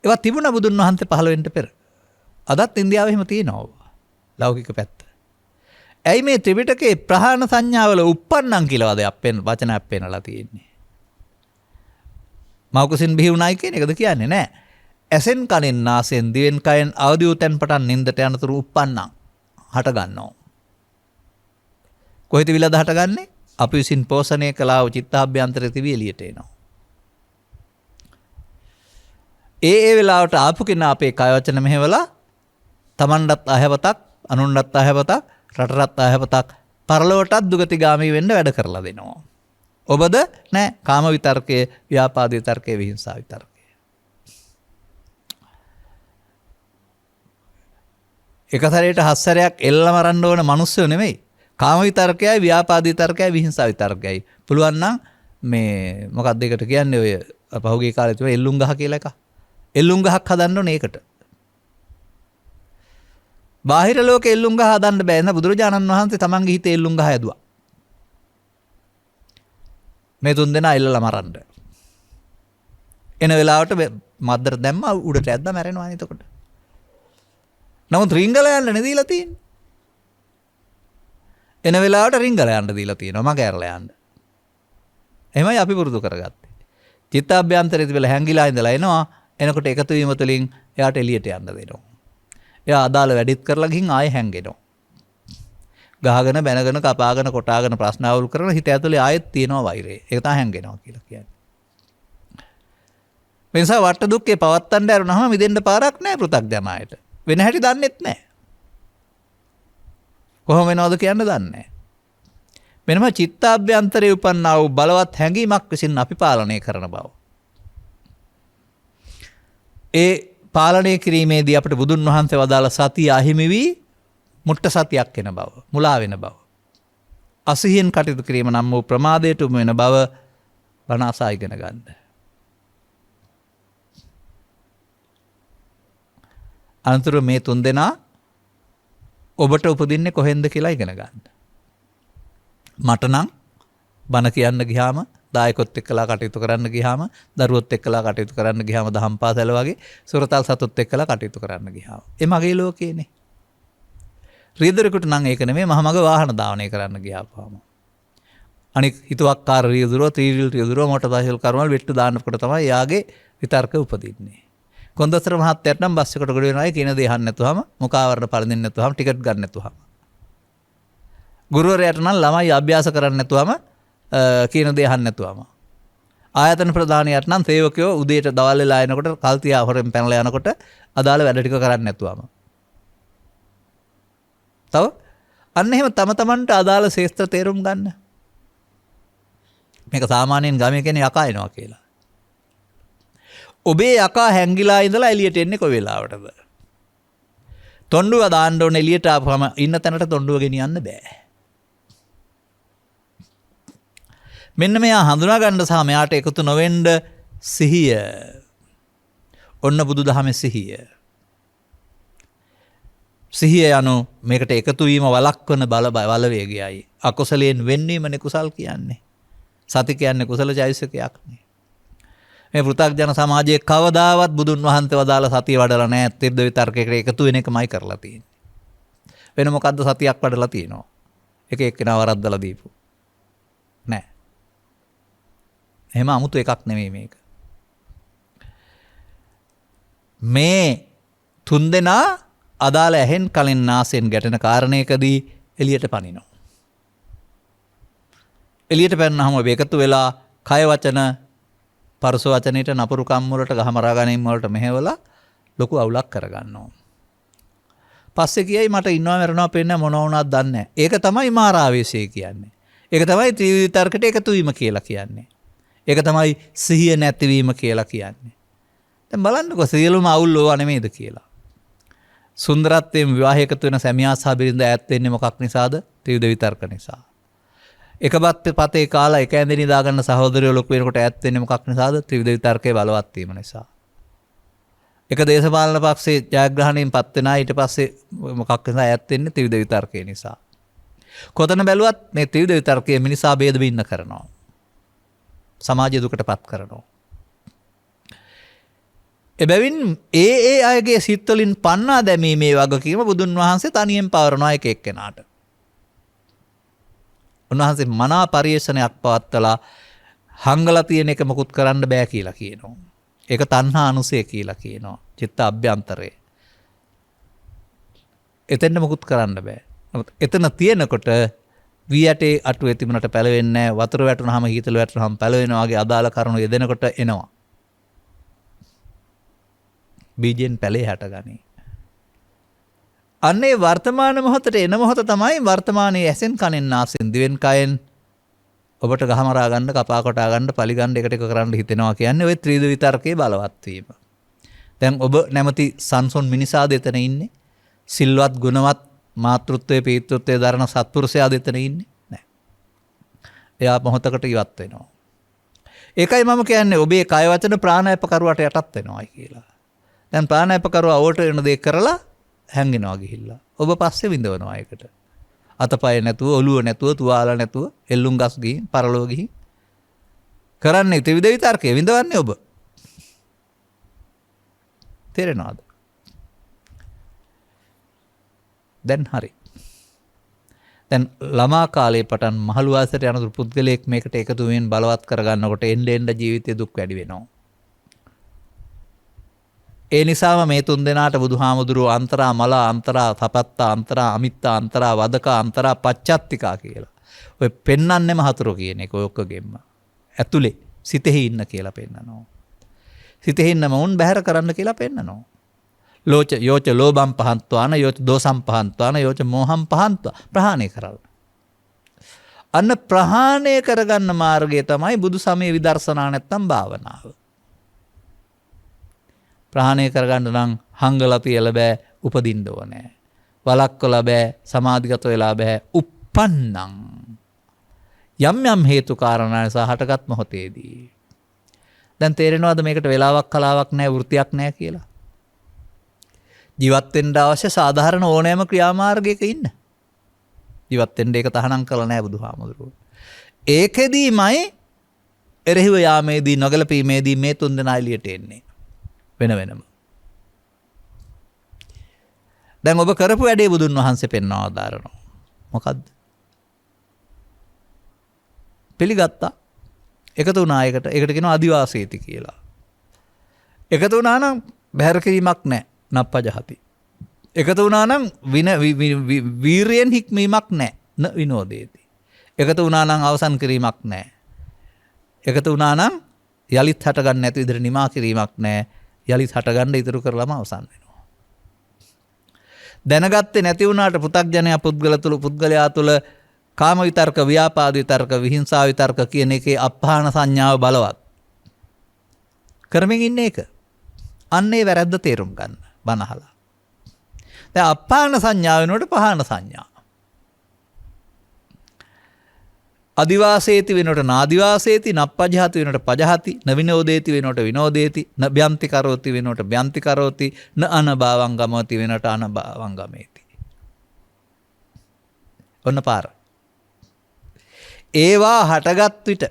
ඒවා තිබුණා බුදුන් වහන්සේ පහළ වෙන්න පෙර. අදත් ඉන්දියාවේ එහෙම තියෙනවා. ලෞකික පැත්ත. ඇයි මේ ත්‍රිපිටකේ ප්‍රහාණ සංඥාවල උප්පන්නම් කියලා වචනයක් පෙන්නලා තියෙන්නේ? මෞකසින් බිහි වුණයි කියන එකද කියන්නේ නෑ. ඇසෙන් කනෙන් නාසයෙන් දිවෙන් කයෙන් අවදි වූ තැන් පටන් නින්දට යනතුරු උප්පන්නම් හට ගන්නවා. කොහෙද විලද හටගන්නේ? අපි විසින් පෝෂණය කළා වූ චිත්තාභ්‍යන්තරයේ තිබී එළියට එනවා. ඒ වෙලාවට ආපු කෙනා අපේ කය වචන මෙහෙवला තමන්ටත් අයවතක්, අනුන්ටත් අයවතක්, රටටත් අයවතක්, පරලොවටත් දුගතිගාමී වෙන්න වැඩ කරලා දෙනවා. ඔබද නෑ කාම විතර්කයේ, ව්‍යාපාද විතර්කයේ, විහිංසා විතර්කයේ. එක සැරේට 7 සැරයක් එල්ලම අරන්න ඕන මිනිස්සු නෙමෙයි. කාම විතර්කයයි, ව්‍යාපාද විතර්කයයි, විහිංසා විතර්කයයි. පුළුවන් නම් මේ මොකක්ද ඒකට කියන්නේ ඔය පහුගිය කාලේ තිබුණ එල්ලුම් ගහ කියලා එකක්. එල්ලුම් ගහක් හදන්න ඕනේ ඒකට. බාහිර ලෝකේ එල්ලුම් ගහ හදන්න බෑ නේද? බුදුරජාණන් වහන්සේ තමන්ගේ හිතේ එල්ලුම් ගහ හැදුවා. මේ 3 දෙනා එල්ලලා මරන්න. එන වෙලාවට මද්දර දැම්ම උඩට ඇද්දා මැරෙනවා නේ එතකොට. නමුත් රිංගල යන්න නෙදීලා තියෙන්නේ. එන වෙලාවට රිංගල යන්න දීලා තියෙනවා මග ඇරලා යන්න. එහෙමයි අපි පුරුදු කරගත්තේ. චිත්තාභ්‍යන්තරයේ තිබෙලා හැංගිලා ඉඳලා එනවා. එනකොට එකතු වීම තුළින් එයාට එළියට යන්න දෙනවා. එයා අදාළ වැඩිත් කරලා ගිහින් ආයෙ හැංගෙනවා. ගහගෙන බැනගෙන කපාගෙන කොටාගෙන ප්‍රශ්න අවුල් කරන හිත ඇතුලේ ආයෙත් තියෙනවා වෛරය. ඒක තමයි හැංගෙනවා කියලා කියන්නේ. මේ නිසා වට දුක්ඛේ පවත්තන්න ඇරුණාම මිදෙන්න පාරක් නැහැ පෘථග්ජනයට. වෙන හැටි දන්නෙත් නැහැ. කොහොම වෙනවද කියන්න දන්නේ නැහැ. මෙන්නම චිත්තාභ්‍යන්තරයේ උපන්නා වූ බලවත් හැඟීමක් විසින් අපි පාලනය කරන බව. ඒ පාලනය කිරීමේදී අපට බුදුන් වහන්සේ වදාළ සතිය අහිමි වී මුට්ට සතියක් එන බව, මුලා වෙන බව. අසිහියෙන් කටයුතු කිරීම නම් වූ ප්‍රමාදයට උම වෙන බව බණ අසා ඉගෙන ගන්න. අනතුරු මේ 3 දෙනා ඔබට උපදින්නේ කොහෙන්ද කියලා ඉගෙන ගන්න. මට නම් බණ කියන්න ගියාම, දායකොත් එක්කලා කටයුතු කරන්න ගියාම, දරුවොත් එක්කලා කටයුතු කරන්න ගියාම දහම් පාසල වගේ සුරතල් සතුත් එක්කලා කටයුතු කරන්න ගියාම. ඒ මගේ ලෝකේනේ. රියදුරෙකුට නම් ඒක නෙමෙයි මහමග වාහන ධාවනය කරන්න ගියාපුවාම. අනික හිතුවක්කාර රියදුරෝ, ත්‍රිවිල් රියදුරෝ, මොටර් සයිකල් කර්මවල වෙට්ටු දාන්නකොට තමයි යාගේ විතර්ක උපදින්නේ. කොන්දස්තර මහත්තයාට නම් බස් එකට ගොඩ වෙනවා කියන දේ අහන්න නැතුවම, මුඛාවරණ පළඳින්න නැතුවම, ටිකට් ගන්න නැතුවම. ගුරුවරයාට නම් ළමයි අභ්‍යාස කරන්න නැතුවම, කියන දේ අහන්න නැතුවම. ආයතන ප්‍රධානියට නම් සේවකයෝ උදේට දවල් වෙලා එනකොට කල්තියා හොරෙන් පැනලා යනකොට අදාළ වැඩ ටික කරන්න නැතුවම. තව අන්න එහෙම තම තමන්ට අදාළ ශේෂ්ත්‍ර තේරුම් ගන්න. මේක සාමාන්‍යයෙන් ගමේ කෙනෙක් යකා එනවා කියලා. ඔබේ යකා හැංගිලා ඉඳලා එළියට එන්නේ කොයි වෙලාවටද? තොණ්ඩුව දාන්න ඕනේ එළියට ආපුවම ඉන්න තැනට තොණ්ඩුව ගෙනියන්න බෑ. මෙන්න මෙයා හඳුනා ගන්න සහ මෙයාට එකතු නොවෙන්න සිහිය. ඔන්න බුදුදහමේ සිහිය. සිහිය යනු මේකට එකතු වීම වළක්වන බලවේගයයි. අකුසලයෙන් වෙන්වීමනේ කුසල් කියන්නේ. සති කියන්නේ කුසල චෛතසිකයක් නේ. මේ පෘථග්ජන සමාජයේ කවදාවත් බුදුන් වහන්සේ වදාළ සතිය වඩලා නැහැ. ත්‍රිද විතර්කයකට එකතු වෙන එකමයි කරලා තියෙන්නේ. වෙන මොකද්ද සතියක් වඩලා තියෙනවා? එක එක්කෙනා වරද්දලා දීපු. නෑ. එහෙම 아무තු එකක් නෙමෙයි මේක. මේ 3 දෙනා අදාළ ඇහෙන් කලින් නාසයෙන් ගැටෙන කාරණයකදී එළියට පනිනවා. එළියට පැනනහම ඒකතු වෙලා කය වචන පරස වචනෙට නපුරු කම් වලට ගහමරා ගැනීම වලට මෙහෙवला ලොකු අවුලක් කරගන්නවා. පස්සේ කියයි මට ඉන්නවා මරනවා පෙන්න මොන වුණාද දන්නේ නැහැ. ඒක තමයි මාරාවේශය කියන්නේ. ඒක තමයි ත්‍රිවිධර්කයට එකතු වීම කියලා කියන්නේ. ඒක තමයි සිහිය නැතිවීම කියලා කියන්නේ. දැන් බලන්නකො සියලුම අවුල් ඕවා නෙමෙයිද කියලා. සුන්දරත්වයෙන් විවාහයකට වෙන සැමියා සහ බිරිඳ ඈත් වෙන්නේ මොකක් නිසාද? ත්‍රිවිධ විතර්ක නිසා. එකපත් පතේ කාලා එක ඇඳෙනි දාගන්න සහෝදරයෝ ලොකු වෙනකොට ඈත් වෙන්නේ මොකක් නිසාද? ත්‍රිවිධ විතර්කයේ බලවත් වීම නිසා. එක දේශපාලන පක්ෂයේ ජයග්‍රහණයෙන් පත් වෙනා ඊට පස්සේ මොකක් නිසා ඈත් වෙන්නේ? ත්‍රිවිධ විතර්කයේ නිසා. කොතන බැලුවත් මේ ත්‍රිවිධ විතර්කයේ මිනිසා ભેද බින්න කරනවා. සමාජය දුකට පත් කරනවා. එබැවින් ඒ අයගේ සිත්වලින් පන්නා දැමීමේ වගකීම බුදුන් වහන්සේ තනියෙන් පවරනවා එක එක්කෙනාට. උන්වහන්සේ මනා පරිේශනයක් පවත්වලා හංගලා තියෙන එක මොකුත් කරන්න බෑ කියලා කියනවා. ඒක තණ්හා අනුසය කියලා කියනවා. චිත්ත අභ්‍යන්තරය. එතෙන්ද මොකුත් කරන්න බෑ. නමුත් එතන තියෙනකොට වී ඇටේ අටුවේ තිබුණට පැලවෙන්නේ නැහැ. වතුර වැටුනහම හීතල වැටුනහම පැලවෙනවා වගේ අදාළ කරුණු යෙදෙනකොට එනවා. බීජෙන් පැලේ හැටගනී. අන්නේ වර්තමාන මොහොතට එන මොහොත තමයි වර්තමානයේ ඇසෙන් කනෙන් නාසයෙන් දිවෙන් කයෙන් ඔබට ගහමරා ගන්න, කපා කොටා ගන්න, පලි ගන්න, එකට එක කරන්න හිතෙනවා කියන්නේ ওই ත්‍රිවිධ විතර්කයේ බලවත් වීම. දැන් ඔබ නැමැති සංසොන් මිනිසාද එතන ඉන්නේ? සිල්වත් ගුණවත් මාතෘත්වයේ පීතෘත්වයේ දරන සත්පුරුෂයාද එතන ඉන්නේ? නැහැ. එයා මොහොතකට ඉවත් වෙනවා. ඒකයි මම කියන්නේ ඔබේ කය වචන ප්‍රාණායාමකරුවට යටත් වෙනවායි කියලා. දැන් ප්‍රාණායාමකරුවා ඕට වෙන දේ කරලා හැංගෙනවා ගිහිල්ලා. ඔබ පස්සේ විඳවනවා ඒකට. අතපය නැතුව, ඔළුව නැතුව, තුවාල නැතුව, එල්ලුම් ගස් ගිහින්, පරලෝ ගිහින් කරන්නේ ත්‍රිවිධ විතර්කයේ විඳවන්නේ ඔබ. තේරෙනවද? දැන් හරි. දැන් ළමා කාලේ පටන් මහලු වයසට යන පුද්ගලයෙක් මේකට එකතු වෙමින් බලවත් කරගන්නකොට එන්න ජීවිතයේ දුක් වැඩි වෙනවා. ඒ නිසාම මේ 3 දෙනාට බුදුහාමුදුරුවෝ අන්තරා මලා අන්තරා තපත්තා අන්තරා අමිත්තා අන්තරා වදකා අන්තරා පච්චත්තිකා කියලා. ඔය පෙන්නන්නෙම හතුරු කියන එක ඔය ඔක්කොගෙම. ඇතුලේ සිතෙහි ඉන්න කියලා පෙන්නනවා. සිතෙහි ඉන්නම උන් බැහැර කරන්න කියලා පෙන්නනවා. යෝච ලෝභම් පහන්ත්වාන යෝච දෝසම් පහන්ත්වාන යෝච මෝහම් පහන්ත්වා ප්‍රහාණය කරලා. අන්න ප්‍රහාණය කරගන්න මාර්ගය තමයි බුදු සමයේ විදර්ශනා නැත්තම් භාවනාව. ප්‍රහාණය කරගන්න නම් හංගලා තියලා බෑ උපදින්න ඕනේ. වලක්වලා බෑ සමාධිගත වෙලා බෑ uppannං. යම් යම් හේතු කාරණා නිසා හටගත් මොහොතේදී. දැන් තේරෙනවද මේකට වෙලාවක් කලාවක් නැහැ වෘත්තියක් නැහැ කියලා? ජීවත් වෙන්න අවශ්‍ය සාධාරණ ඕනෑම ක්‍රියාමාර්ගයක ඉන්න. ජීවත් වෙන්න ඒක තහනම් කළා නැහැ බුදුහාමුදුරුවෝ. ඒකෙදීමයි එරෙහිව යාමේදී නොගැලපීමේදී මේ තුන් දෙනා එළියට එන්නේ වෙන වෙනම. දැන් ඔබ කරපු වැඩේ බුදුන් වහන්සේ පෙන්වනවා දාරනවා. මොකද්ද? පිළිගත්තා. එකතු වුණා එකට. ඒකට කියනවා අදිවාසීති කියලා. එකතු වුණා නම් බැහැර කිරීමක් නැහැ. නප්පජහති. එකතු වුණා නම් වීරියෙන් හික්මීමක් නැහැ. න විනෝදේති. එකතු වුණා නම් අවසන් කිරීමක් නැහැ. එකතු වුණා නම් යලිත් හටගන්න නැති විදිහට නිමා කිරීමක් නැහැ. යලිත් හටගන්න ඉතුරු කරලම අවසන් වෙනවා. දැනගත්තේ නැති වුණාට පෘථග්ජනයා පුද්ගලයා තුළ කාම විතර්ක, ව්‍යාපාද විතර්ක, විහිංසා විතර්ක කියන එකේ අපහාන සංඥාව බලවත්. කරමින් ඉන්නේ ඒක. අන්නේ වැරද්ද තේරුම් ගන්න. බනහලා. දැන් අපහාන සංඥාව වෙනකොට පහාන සංඥා. අදිවාසේති වෙනකොට නාදිවාසේති, නප්පජහති වෙනකොට පජහති, නවිනෝදේති වෙනකොට විනෝදේති, නභ්‍යන්ති කරෝති වෙනකොට භ්‍යන්ති කරෝති, න අනභවං ගමති වෙනකොට අනභවං ගමේති. ඔන්න පාර. ඒවා හටගත් විට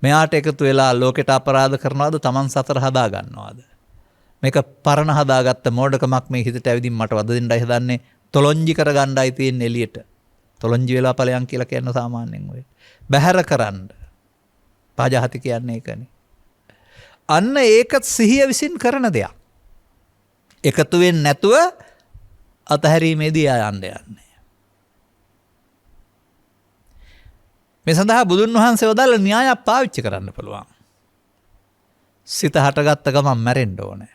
මෙයාට එකතු වෙලා ලෝකෙට අපරාධ කරනවද? Taman සතර හදා ගන්නවද? මේක පරණ හදාගත්ත මෝඩකමක් මේ හිතට ඇවිදින් මට වද දෙන්නයි හදන්නේ. තොලොංජි කරගන්නයි තියෙන්නේ එළියට. තොලොංජි වෙලා ඵලයන් කියලා කියන සාමාන්‍යයෙන් ඔය. බැහැර කරන්න. පජහති කියන්නේ ඒකනේ. අන්න ඒක සිහිය විසින් කරන දෙයක්. එකතු වෙන්නේ නැතුව අතහැරීමේදී යන්නේ. මේ සඳහා බුදුන් වහන්සේ වදාළ න්‍යායක් පාවිච්චි කරන්න පුළුවන්. සිත හටගත්ත ගමන් මැරෙන්න ඕනේ.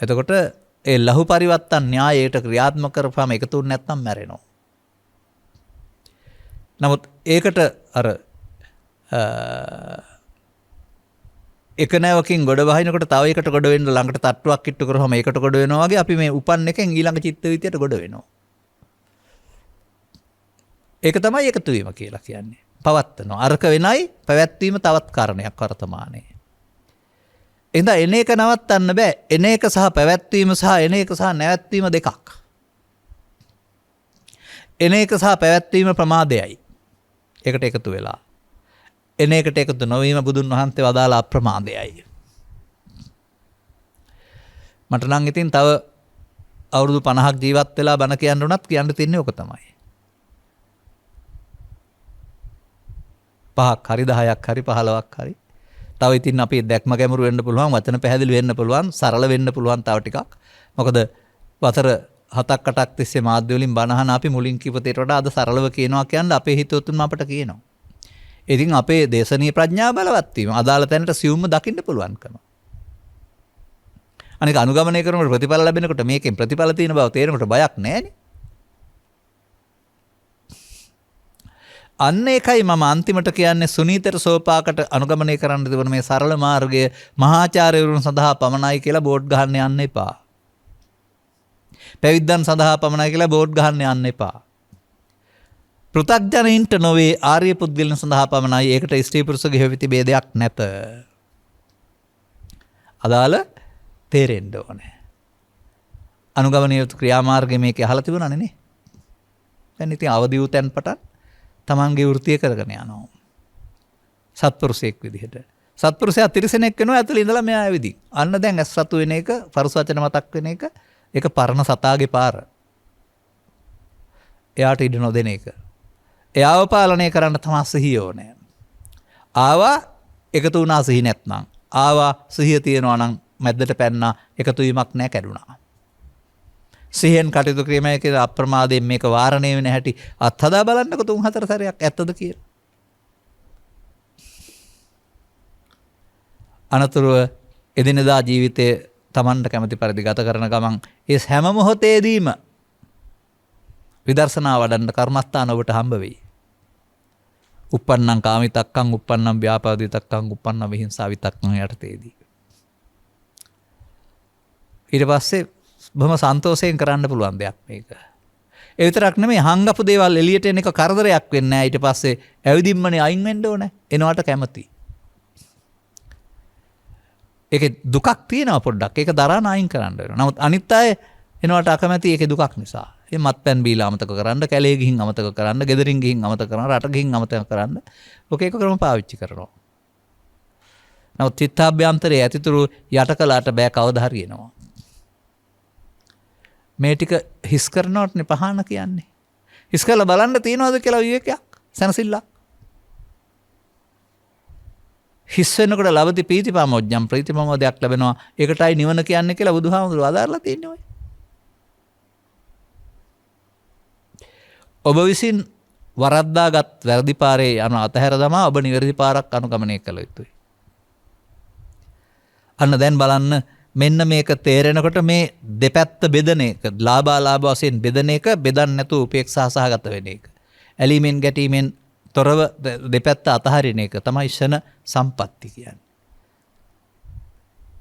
එතකොට ඒ ලහු පරිවත්තන් න්‍යායයට ක්‍රියාත්මක කරපුවාම එකතු වෙන්නේ නැත්නම් මැරෙනවා. නමුත් ඒකට අර එක නැවකින් ගොඩ වහිනකොට තව එකට ගොඩ වෙන්න ළඟට තට්ටුවක් කිට්ටු කරාම ඒකට ගොඩ වෙනවා වගේ අපි මේ උපන් එකෙන් ඊළඟ චිත්ත විදියට ගොඩ වෙනවා. ඒක තමයි එකතු වීම කියලා කියන්නේ. පවත්වනවා. අරක වෙනයි පැවැත්වීම තවත් කාරණයක් වර්තමානයේ. එහෙනම් එන එක නවත්තන්න බෑ. එන එක සහ පැවැත්වීම සහ එන එක සහ නැවැත්වීම දෙකක්. එන එක සහ පැවැත්වීම ප්‍රමාදයයි. ඒකට එකතු වෙලා. එන එකට එකතු නොවීම බුදුන් වහන්සේ වදාළ අප්‍රමාදයයි. මට නම් ඉතින් තව අවුරුදු 50ක් ජීවත් වෙලා බණ කියන්න උනත් කියන්න තියන්නේ ඔක තමයි. 5ක් හරි 10ක් හරි 15ක් හරි. තව ඉතින් අපි දැක්ම ගැඹුරු වෙන්න පුළුවන්, වචන පැහැදිලි වෙන්න පුළුවන්, සරල වෙන්න පුළුවන් තව ටිකක්. මොකද වතර 7ක් 8ක් තිස්සේ මාධ්‍ය වලින් බණහන අපි මුලින් කිව්ව දේට වඩා අද සරලව කියනවා කියන්නේ අපේ හිතවතුන් අපට කියනවා. ඉතින් අපේ දේශනීය ප්‍රඥාව බලවත් වීම, අදාළ තැනට සියුම්ව දකින්න පුළුවන්කම. අනික අනුගමනය කරනකොට ප්‍රතිඵල ලැබෙනකොට මේකෙන් ප්‍රතිඵල තියෙන බව තේරෙනකොට බයක් නැහැනේ. අන්න ඒකයි මම අන්තිමට කියන්නේ සුනීතර සෝපාකට අනුගමනය කරන්න තිබුණ මේ සරල මාර්ගය මහාචාර්යවරුන් සඳහා පමණයි කියලා බෝඩ් ගහන්න යන්න එපා. පැවිද්දන් සඳහා පමණයි කියලා බෝඩ් ගහන්න යන්න එපා. පෘථග්ජනයින්ට නොවේ ආර්ය පුද්ගලයන් සඳහා පමණයි. ඒකට ස්ත්‍රී පුරුෂ ගෙහෙවිති ભેදයක් නැත. අදාළ තේරෙන්න ඕනේ. අනුගමනීය ක්‍රියාමාර්ගය මේකේ අහලා තිබුණානේ නේ. දැන් ඉතින් අවදි වූ තැන් පටන් තමන්ගේ වෘත්තිය කරගෙන යනවා. සත්පුරුෂයෙක් විදිහට. සත්පුරුෂයා තිරිසනෙක් වෙනවා ඇතුළේ ඉඳලා මෙයා ඇවිදින්. අන්න දැන් ඇස් රතු වෙන එක, පරස වචන මතක් වෙන එක, ඒක පරණ සතාගේ පාර. එයාට ඉඩ නොදෙන එක. එයාව පාලනය කරන්න තමයි සිහිය ඕනේ. ආවා එකතු වුණා සිහි නැත්නම්. ආවා සිහිය තියෙනවා නම් මැද්දට පැන්නා එකතු වීමක් නැහැ කැඩුනා. සිහෙන් කටයුතු කිරීමේ කියන අප්‍රමාදයෙන් මේක වාරණය වෙන හැටි අත්හදා බලන්නකො 3-4 සැරයක් ඇත්තද කියලා. අනතුරුව එදිනෙදා ජීවිතයේ Tamanට කැමති පරිදි ගත කරන ගමන් ඒ හැම මොහොතේදීම විදර්ශනා වඩන්න කර්මස්ථාන ඔබට හම්බ වෙයි. uppannam කාමිතක්කං uppannam ව්‍යාපාදිතක්කං uppannam විහිංසා විතක්කං යටතේදී. ඊට පස්සේ බොහොම සන්තෝෂයෙන් කරන්න පුළුවන් දෙයක් මේක. ඒ විතරක් නෙමෙයි හංගපු දේවල් එළියට එන එක කරදරයක් වෙන්නේ නැහැ. ඊට පස්සේ ඇවිදින්මනේ අයින් වෙන්න ඕනේ. එනවට කැමති. ඒකේ දුකක් තියෙනවා පොඩ්ඩක්. ඒක දරාන අයින් කරන්න වෙනවා. නමුත් අනිත් අය එනවට අකමැති ඒකේ දුකක් නිසා. ඒ මත්පැන් බීලා අමතක කරන්න, කැලේ ගිහින් අමතක කරන්න, ගෙදරින් ගිහින් අමතක කරන්න, රට ගිහින් අමතක කරන්න. ඔක එක ක්‍රම පාවිච්චි කරනවා. නමුත් චිත්තාභ්‍යන්තරයේ ඇතිතුරු යට කළාට බෑ කවදා හරි එනවා. මේ ටික හිස් කරනවටනේ පහන කියන්නේ. හිස් කරලා බලන්න තියනවද කියලා විවේකයක්, සනසිල්ලක්. හිස් වෙනකොට ලබති පීතිපාමොජ්ජම් ප්‍රීතිපාමොදයක් ලැබෙනවා. ඒකටයි නිවන කියන්නේ කියලා බුදුහාමුදුරුවෝ අදාරලා තියෙන්නේ ඔය. ඔබ විසින් වරද්දාගත් වැරදි පාරේ යන අතහැර දමා ඔබ නිවැරදි පාරක් අනුගමනය කළ යුතුයි. අන්න දැන් බලන්න මෙන්න මේක තේරෙනකොට මේ දෙපැත්ත බෙදන එක, ලාභාලාභ වශයෙන් බෙදන එක, බෙදන්න නැතුව උපේක්ෂා සහගත වෙන එක. ඇලීමෙන් ගැටීමෙන් තොරව දෙපැත්ත අතහරින එක තමයි ෂණ සම්පatti කියන්නේ.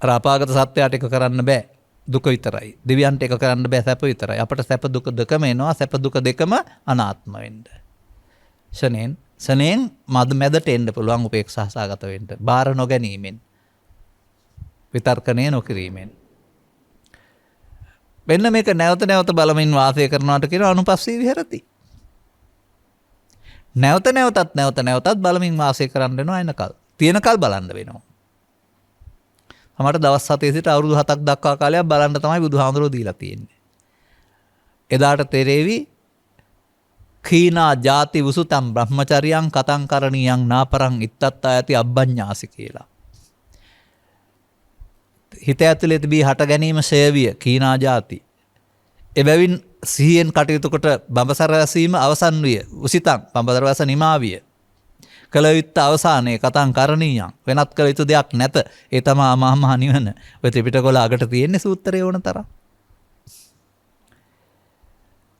අර අපාගත සත්‍යයට එක කරන්න බෑ. දුක විතරයි. දෙවියන්ට එක කරන්න බෑ සැප විතරයි. අපට සැප දුක දෙකම එනවා. සැප දුක දෙකම අනාත්ම වෙන්න. ෂණෙන් මැදට එන්න පුළුවන් උපේක්ෂා සහගත වෙන්න. බාර නොගැනීමෙන්. විතර්කණය නොකිරීමෙන්. මෙන්න මේක නැවත නැවත බලමින් වාසය කරනවාට කියන අනුපස්සී විහෙරති. නැවත නැවතත් බලමින් වාසය කරන්න වෙනවා එනකල්. තියෙනකල් බලන්න වෙනවා. අපට දවස් 7 සිට අවුරුදු 7ක් දක්වා කාලයක් බලන්න තමයි බුදුහාමුදුරුවෝ දීලා තියෙන්නේ. එදාට තෙරේවි කීනා ජාති වසුතම් බ්‍රහ්මචරියං කතං කරණීයං නාපරං ඉත්තත්තායති අබ්බඤ්ඤාසි කියලා. හිත ඇතුලේ තිබී හට ගැනීම ශයවිය කීනා ජාති. එබැවින් සිහියෙන් කටයුතු කොට බඹසර වැසීම අවසන් විය. උසිතං බඹසර වැස නිමා විය. කළ යුත්ත අවසානයේ කතං කරණීයං වෙනත් කළ යුතු දෙයක් නැත. ඒ තමයි අමා මහ නිවන. ඔය ත්‍රිපිටකවල අගට තියෙන්නේ සූත්‍රය ඕන තරම්.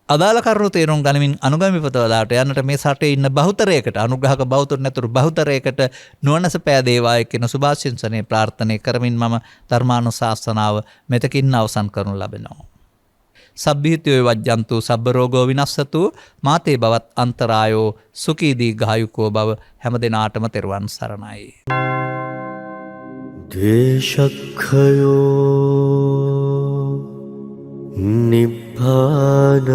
අදාළ කරුණු තේරුම් ගනිමින් අනුගාමීපතවලාට යන්නට මේ සටේ ඉන්න බහුතරයකට අනුග්‍රහක බෞද්ධ නැතුරු බහුතරයකට නුවණස පෑදේවාය කියන සුභාශිංසනයේ ප්‍රාර්ථනා කරමින් මම ධර්මානුශාසනාව මෙතකින් අවසන් කරනු ලබනවා. සබ්බීතියෝ වජ්ජන්තු සබ්බ රෝගෝ විනස්සතු මාතේ බවත් අන්තරායෝ සුඛී දීඝායුකෝ බව හැම දිනාටම තෙරුවන් සරණයි. දේශක්ඛයෝ නිබ්බානං